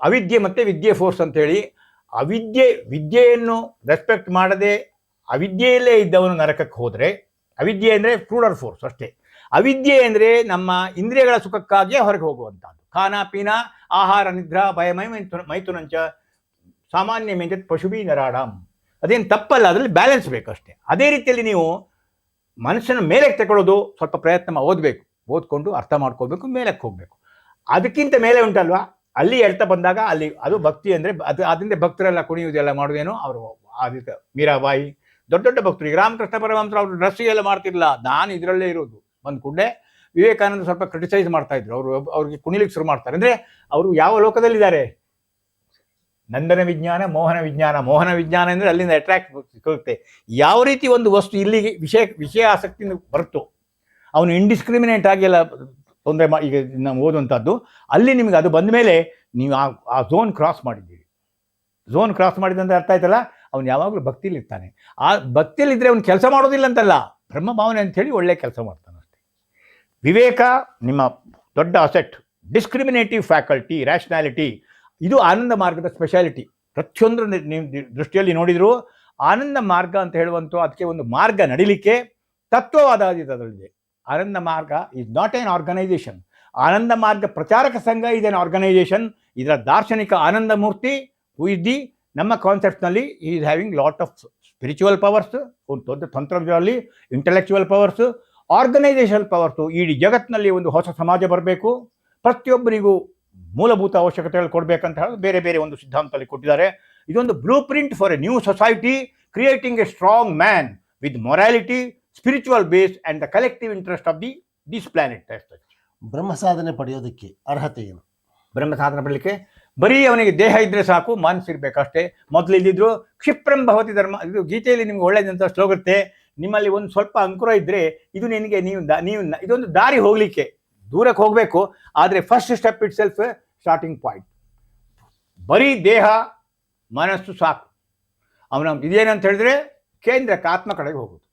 ಅವಿದ್ಯೆ ಮತ್ತು ವಿದ್ಯೆ ಫೋರ್ಸ್ ಅಂತೇಳಿ. ವಿದ್ಯೆಯನ್ನು ರೆಸ್ಪೆಕ್ಟ್ ಮಾಡದೆ ಅವಿದ್ಯೆಯಲ್ಲೇ ಇದ್ದವನು ನರಕಕ್ಕೆ ಹೋದರೆ, ಅವಿದ್ಯೆ ಅಂದರೆ ಕ್ರೂಡರ್ ಫೋರ್ಸ್ ಅಷ್ಟೇ. ಅವಿದ್ಯೆ ಅಂದರೆ ನಮ್ಮ ಇಂದ್ರಿಯಗಳ ಸುಖಕ್ಕಾಗಿಯೇ ಹೊರಗೆ ಹೋಗುವಂಥದ್ದು. ಖಾನ ಪೀನ ಆಹಾರ ನಿದ್ರಾ ಭಯಮಯ ಮೈಥುನಂಚ ಸಾಮಾನ್ಯ ಮೇಂಜತ್ ಪಶುಭಿ ನರಾಡಂ. ಅದೇನು ತಪ್ಪಲ್ಲ, ಅದರಲ್ಲಿ ಬ್ಯಾಲೆನ್ಸ್ ಬೇಕಷ್ಟೇ. ಅದೇ ರೀತಿಯಲ್ಲಿ ನೀವು ಮನುಷ್ಯನ ಮೇಲಕ್ಕೆ ತಗೊಳ್ಳೋದು ಸ್ವಲ್ಪ ಪ್ರಯತ್ನ ಓದಬೇಕು, ಓದ್ಕೊಂಡು ಅರ್ಥ ಮಾಡ್ಕೋಬೇಕು, ಮೇಲಕ್ಕೆ ಹೋಗಬೇಕು. ಅದಕ್ಕಿಂತ ಮೇಲೆ ಉಂಟಲ್ವಾ, ಅಲ್ಲಿ ಎಳ್ತಾ ಬಂದಾಗ ಅಲ್ಲಿ ಅದು ಭಕ್ತಿ ಅಂದರೆ ಅದರಿಂದ ಭಕ್ತರೆಲ್ಲ ಕುಣಿಯುವುದೆಲ್ಲ ಮಾಡೋದೇನೋ ಅವರು. ಅದಕ್ಕೆ ಮೀರಾಬಾಯಿ ದೊಡ್ಡ ದೊಡ್ಡ ಭಕ್ತರು, ಈಗ ರಾಮಕೃಷ್ಣ ಪರಮಹಂಸರು ಅವರು ಡ್ರೆಸ್ಸಿಗೆಲ್ಲ ಮಾಡ್ತಿರಲಿಲ್ಲ, ನಾನು ಇದರಲ್ಲೇ ಇರೋದು. ಬಂದ ಕೂಡಲೇ ವಿವೇಕಾನಂದ ಸ್ವಲ್ಪ ಕ್ರಿಟಿಸೈಸ್ ಮಾಡ್ತಾ ಇದ್ರು, ಅವ್ರಿಗೆ ಕುಣಿಲಿಕ್ಕೆ ಶುರು ಮಾಡ್ತಾರೆ. ಅಂದರೆ ಅವರು ಯಾವ ಲೋಕದಲ್ಲಿದ್ದಾರೆ, ನಂದನ ವಿಜ್ಞಾನ, ಮೋಹನ ವಿಜ್ಞಾನ ಅಂದರೆ ಅಲ್ಲಿಂದ ಅಟ್ರಾಕ್ಟ್ ಸಿಗುತ್ತೆ. ಯಾವ ರೀತಿ ಒಂದು ವಸ್ತು ಇಲ್ಲಿಗೆ ವಿಷಯ ಆಸಕ್ತಿಯಿಂದ ಬರುತ್ತೋ, ಅವನು ಇಂಡಿಸ್ಕ್ರಿಮಿನೇಟ್ ಆಗಿ ಎಲ್ಲ ತೊಂದರೆ ಮಾಡಿ, ಈಗ ನಾವು ಓದುವಂಥದ್ದು ಅಲ್ಲಿ ನಿಮಗೆ ಅದು ಬಂದ ಮೇಲೆ ನೀವು ಆ ಝೋನ್ ಕ್ರಾಸ್ ಮಾಡಿದ್ದೀರಿ. ಝೋನ್ ಕ್ರಾಸ್ ಮಾಡಿದಂತ ಅರ್ಥ ಆಯ್ತಲ್ಲ, ಅವನು ಯಾವಾಗಲೂ ಭಕ್ತಿಯಲ್ಲಿ ಇರ್ತಾನೆ. ಆ ಭಕ್ತಿಯಲ್ಲಿದ್ದರೆ ಅವನು ಕೆಲಸ ಮಾಡೋದಿಲ್ಲ ಅಂತಲ್ಲ, ಬ್ರಹ್ಮ ಭಾವನೆ ಅಂಥೇಳಿ ಒಳ್ಳೆ ಕೆಲಸ ಮಾಡ್ತಾನೆ ಅಷ್ಟೇ. ವಿವೇಕ ನಿಮ್ಮ ದೊಡ್ಡ ಅಸೆಟ್. ಡಿಸ್ಕ್ರಿಮಿನೇಟಿವ್ ಫ್ಯಾಕಲ್ಟಿ, ರ್ಯಾಷನಾಲಿಟಿ, ಇದು ಆನಂದ ಮಾರ್ಗದ ಸ್ಪೆಷಾಲಿಟಿ. ಪ್ರತಿಯೊಂದು ನೀವು ದೃಷ್ಟಿಯಲ್ಲಿ ನೋಡಿದರೂ ಆನಂದ ಮಾರ್ಗ ಅಂತ ಹೇಳುವಂಥ ಅದಕ್ಕೆ ಒಂದು ಮಾರ್ಗ ನಡಿಲಿಕ್ಕೆ ತತ್ವವಾದ ಅದರಲ್ಲಿದೆ. ಆನಂದ ಮಾರ್ಗ ಈಸ್ ನಾಟ್ ಎನ್ ಆರ್ಗನೈಸೇಷನ್. ಆನಂದ ಮಾರ್ಗ ಪ್ರಚಾರಕ ಸಂಘ ಇದೆ ಆರ್ಗನೈಸೇಷನ್. ಇದರ ದಾರ್ಶನಿಕ ಆನಂದ ಮೂರ್ತಿ ಉಯ್ದಿ ನಮ್ಮ ಕಾನ್ಸೆಪ್ಟ್ನಲ್ಲಿ is having lot of spiritual powers, ಒಂದು ದೊಡ್ಡ ತಂತ್ರಜ್ಞರಲ್ಲಿ ಇಂಟೆಲೆಕ್ಚುವಲ್ ಪವರ್ಸು, ಆರ್ಗನೈಸೇಷನ್ ಪವರ್ಸು. ಇಡೀ ಜಗತ್ತಿನಲ್ಲಿ ಒಂದು ಹೊಸ ಸಮಾಜ ಬರಬೇಕು, ಪ್ರತಿಯೊಬ್ಬರಿಗೂ ಮೂಲಭೂತ ಅವಶ್ಯಕತೆಗಳು ಕೊಡಬೇಕಂತ ಹೇಳಿ ಬೇರೆ ಬೇರೆ ಒಂದು ಸಿದ್ಧಾಂತದಲ್ಲಿ ಕೊಟ್ಟಿದ್ದಾರೆ. ಇದೊಂದು blueprint for a new society creating a strong man with morality, spiritual base and the collective interest of this planet. ಬ್ರಹ್ಮ ಸಾಧನೆ ಪಡೆಯೋದಕ್ಕೆ ಅರ್ಹತೆ ಏನು? ಬ್ರಹ್ಮ ಸಾಧನೆ ಪಡಲಿಕ್ಕೆ ಬರೀ ಅವನಿಗೆ ದೇಹ ಇದ್ರೆ ಸಾಕು, ಮನಸ್ಸಿರ್ಬೇಕಷ್ಟೇ. ಮೊದಲು ಇದ್ದಿದ್ರು ಕ್ಷಿಪ್ರಂ ಭವತಿ ಧರ್ಮ, ಇದು ಗೀತೆಯಲ್ಲಿ ನಿಮ್ಗೆ ಒಳ್ಳೆಯದಂತ ಶ್ಲೋಕತ್ತೆ. ನಿಮ್ಮಲ್ಲಿ ಒಂದು ಸ್ವಲ್ಪ ಅಂಕುರ ಇದ್ದರೆ ಇದು ನಿನಗೆ ನೀವು ಇದೊಂದು ದಾರಿ ಹೋಗಲಿಕ್ಕೆ, ದೂರಕ್ಕೆ ಹೋಗಬೇಕು. ಆದರೆ first step it self starting point. ಬರೀ ದೇಹ ಮನಸ್ಸು ಸಾಕು. ಅವನ ಇದೇನಂತ ಹೇಳಿದ್ರೆ ಕೇಂದ್ರಕ್ಕೆ, ಆತ್ಮ ಕಡೆಗೆ ಹೋಗೋದು.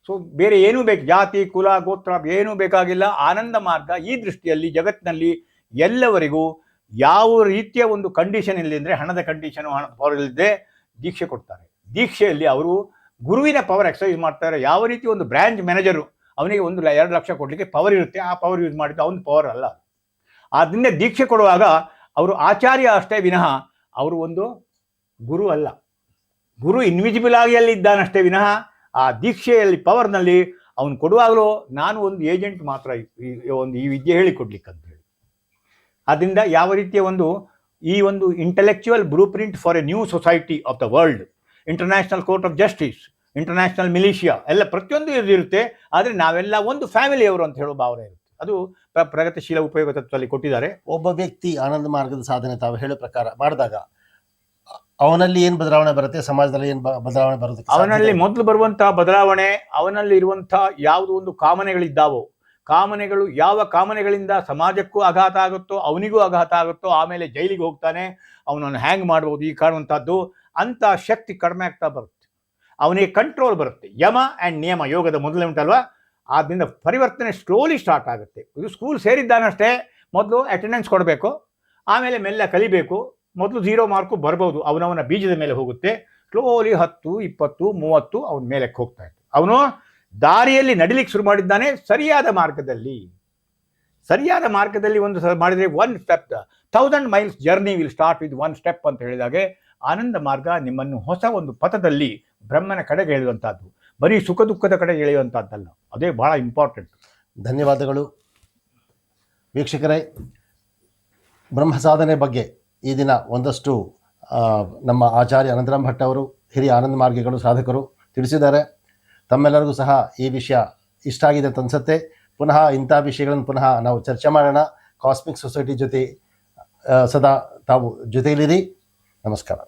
ಸೊ ಬೇರೆ ಏನೂ ಬೇಕು, ಜಾತಿ ಕುಲ ಗೋತ್ರ ಏನೂ ಬೇಕಾಗಿಲ್ಲ. ಆನಂದ ಮಾರ್ಗ ಈ ದೃಷ್ಟಿಯಲ್ಲಿ ಜಗತ್ತಿನಲ್ಲಿ ಎಲ್ಲವರಿಗೂ ಯಾವ ರೀತಿಯ ಒಂದು ಕಂಡೀಷನ್ ಇಲ್ಲಿ ಅಂದರೆ, ಹಣದ ಕಂಡೀಷನು, ಹಣದ ಪವರ್ ಇಲ್ಲದೆ ದೀಕ್ಷೆ ಕೊಡ್ತಾರೆ. ದೀಕ್ಷೆಯಲ್ಲಿ ಅವರು ಗುರುವಿನ ಪವರ್ ಎಕ್ಸರ್ಸೈಸ್ ಮಾಡ್ತಾರೆ. ಯಾವ ರೀತಿ ಒಂದು ಬ್ರ್ಯಾಂಚ್ ಮ್ಯಾನೇಜರು ಅವನಿಗೆ 1-2 ಲಕ್ಷ ಕೊಡಲಿಕ್ಕೆ ಪವರ್ ಇರುತ್ತೆ, ಆ ಪವರ್ ಯೂಸ್ ಮಾಡಿದ್ದು ಅವನ ಪವರ್ ಅಲ್ಲ. ಆದ್ದರಿಂದ ದೀಕ್ಷೆ ಕೊಡುವಾಗ ಅವರು ಆಚಾರ್ಯ ಅಷ್ಟೇ ವಿನಃ ಅವರು ಒಂದು ಗುರು ಅಲ್ಲ. ಗುರು ಇನ್ವಿಸಿಬಲ್ ಆಗಿ ಅಲ್ಲಿ ಇದ್ದಾನಷ್ಟೇ ವಿನಃ ಆ ದೀಕ್ಷೆಯಲ್ಲಿ ಪವರ್ನಲ್ಲಿ ಅವನು ಕೊಡುವಾಗಲೂ ನಾನು ಒಂದು ಏಜೆಂಟ್ ಮಾತ್ರ, ಈ ವಿದ್ಯೆ ಹೇಳಿಕೊಡ್ಲಿಕ್ಕೆ ಅಂತ ಹೇಳಿ. ಆದ್ದರಿಂದ ಯಾವ ರೀತಿಯ ಈ ಒಂದು intellectual blue print for a new society of the world, international court of justice, international militia ಎಲ್ಲ ಪ್ರತಿಯೊಂದು ಇರುತ್ತೆ. ಆದರೆ ನಾವೆಲ್ಲ ಒಂದು ಫ್ಯಾಮಿಲಿಯವರು ಅಂತ ಹೇಳೋ ಭಾವನೆ ಇರುತ್ತೆ. ಅದು ಪ್ರಗತಿಶೀಲ ಉಪಯೋಗ ತತ್ವದಲ್ಲಿ ಕೊಟ್ಟಿದ್ದಾರೆ. ಒಬ್ಬ ವ್ಯಕ್ತಿ ಆನಂದ ಮಾರ್ಗದ ಸಾಧನೆ ತಾವು ಹೇಳೋ ಪ್ರಕಾರ ಮಾಡಿದಾಗ ಅವನಲ್ಲಿ ಏನು ಬದಲಾವಣೆ ಬರುತ್ತೆ, ಸಮಾಜದಲ್ಲಿ ಏನು ಬದಲಾವಣೆ ಬರುತ್ತೆ? ಅವನಲ್ಲಿ ಮೊದಲು ಬರುವಂತಹ ಬದಲಾವಣೆ, ಅವನಲ್ಲಿ ಇರುವಂತಹ ಯಾವುದೋ ಒಂದು ಕಾಮನೆಗಳಿದ್ದಾವೋ, ಕಾಮನೆಗಳು ಯಾವ ಕಾಮನೆಗಳಿಂದ ಸಮಾಜಕ್ಕೂ ಆಘಾತ ಆಗುತ್ತೋ, ಅವನಿಗೂ ಆಘಾತ ಆಗುತ್ತೋ, ಆಮೇಲೆ ಜೈಲಿಗೆ ಹೋಗ್ತಾನೆ, ಅವನನ್ನು ಹ್ಯಾಂಗ್ ಮಾಡ್ಬೋದು, ಈ ಕಾಣುವಂಥದ್ದು, ಅಂಥ ಶಕ್ತಿ ಕಡಿಮೆ ಆಗ್ತಾ ಬರುತ್ತೆ. ಅವನಿಗೆ ಕಂಟ್ರೋಲ್ ಬರುತ್ತೆ. ಯಮ ಆ್ಯಂಡ್ ನಿಯಮ ಯೋಗದ ಮೊದಲೇ ಉಂಟಲ್ವ, ಆದ್ದರಿಂದ ಪರಿವರ್ತನೆ ಸ್ಲೋಲಿ ಸ್ಟಾರ್ಟ್ ಆಗುತ್ತೆ. ಇದು ಸ್ಕೂಲ್ ಸೇರಿದ್ದಾನಷ್ಟೇ, ಮೊದಲು ಅಟೆಂಡೆನ್ಸ್ ಕೊಡಬೇಕು, ಆಮೇಲೆ ಮೆಲ್ಲ ಕಲಿಬೇಕು. ಮೊದಲು 0 ಮಾರ್ಕು ಬರ್ಬೋದು, ಅವನವನ ಬೀಜದ ಮೇಲೆ ಹೋಗುತ್ತೆ. ಸ್ಲೋಲಿ 10, 20, 30 ಅವನ ಮೇಲಕ್ಕೆ ಹೋಗ್ತಾ ಇತ್ತು. ಅವನು ದಾರಿಯಲ್ಲಿ ನಡಿಲಿಕ್ಕೆ ಶುರು ಮಾಡಿದ್ದಾನೆ ಸರಿಯಾದ ಮಾರ್ಗದಲ್ಲಿ. ಸರಿಯಾದ ಮಾರ್ಗದಲ್ಲಿ ಒಂದು ಮಾಡಿದರೆ 1 step, 1000 miles journey will start with 1 step ಅಂತ ಹೇಳಿದಾಗೆ ಆನಂದ ಮಾರ್ಗ ನಿಮ್ಮನ್ನು ಹೊಸ ಒಂದು ಪಥದಲ್ಲಿ ಬ್ರಹ್ಮನ ಕಡೆಗೆ ಎಳೆಯುವಂಥದ್ದು, ಬರೀ ಸುಖ ದುಃಖದ ಕಡೆಗೆ ಎಳೆಯುವಂಥದ್ದಲ್ಲ. ಅದೇ ಬಹಳ ಇಂಪಾರ್ಟೆಂಟ್. ಧನ್ಯವಾದಗಳು ವೀಕ್ಷಕರೇ. ಬ್ರಹ್ಮ ಸಾಧನೆ ಬಗ್ಗೆ ಈ ದಿನ ಒಂದಷ್ಟು ನಮ್ಮ ಆಚಾರ್ಯ ಅನಂತರಾಮ್ ಭಟ್ ಅವರು, ಹಿರಿಯ ಆನಂದ ಮಾರ್ಗಿಗಳು, ಸಾಧಕರು ತಿಳಿಸಿದ್ದಾರೆ. ತಮ್ಮೆಲ್ಲರಿಗೂ ಸಹ ಈ ವಿಷಯ ಇಷ್ಟ ಆಗಿದೆ ಅಂತ ಅನಿಸುತ್ತೆ. ಪುನಃ ಇಂಥ ವಿಷಯಗಳನ್ನು ಪುನಃ ನಾವು ಚರ್ಚೆ ಮಾಡೋಣ. ಕಾಸ್ಮಿಕ್ ಸೊಸೈಟಿ ಜೊತೆ ಸದಾ ತಾವು ಜೊತೆಯಲ್ಲಿರಿ. ನಮಸ್ಕಾರ.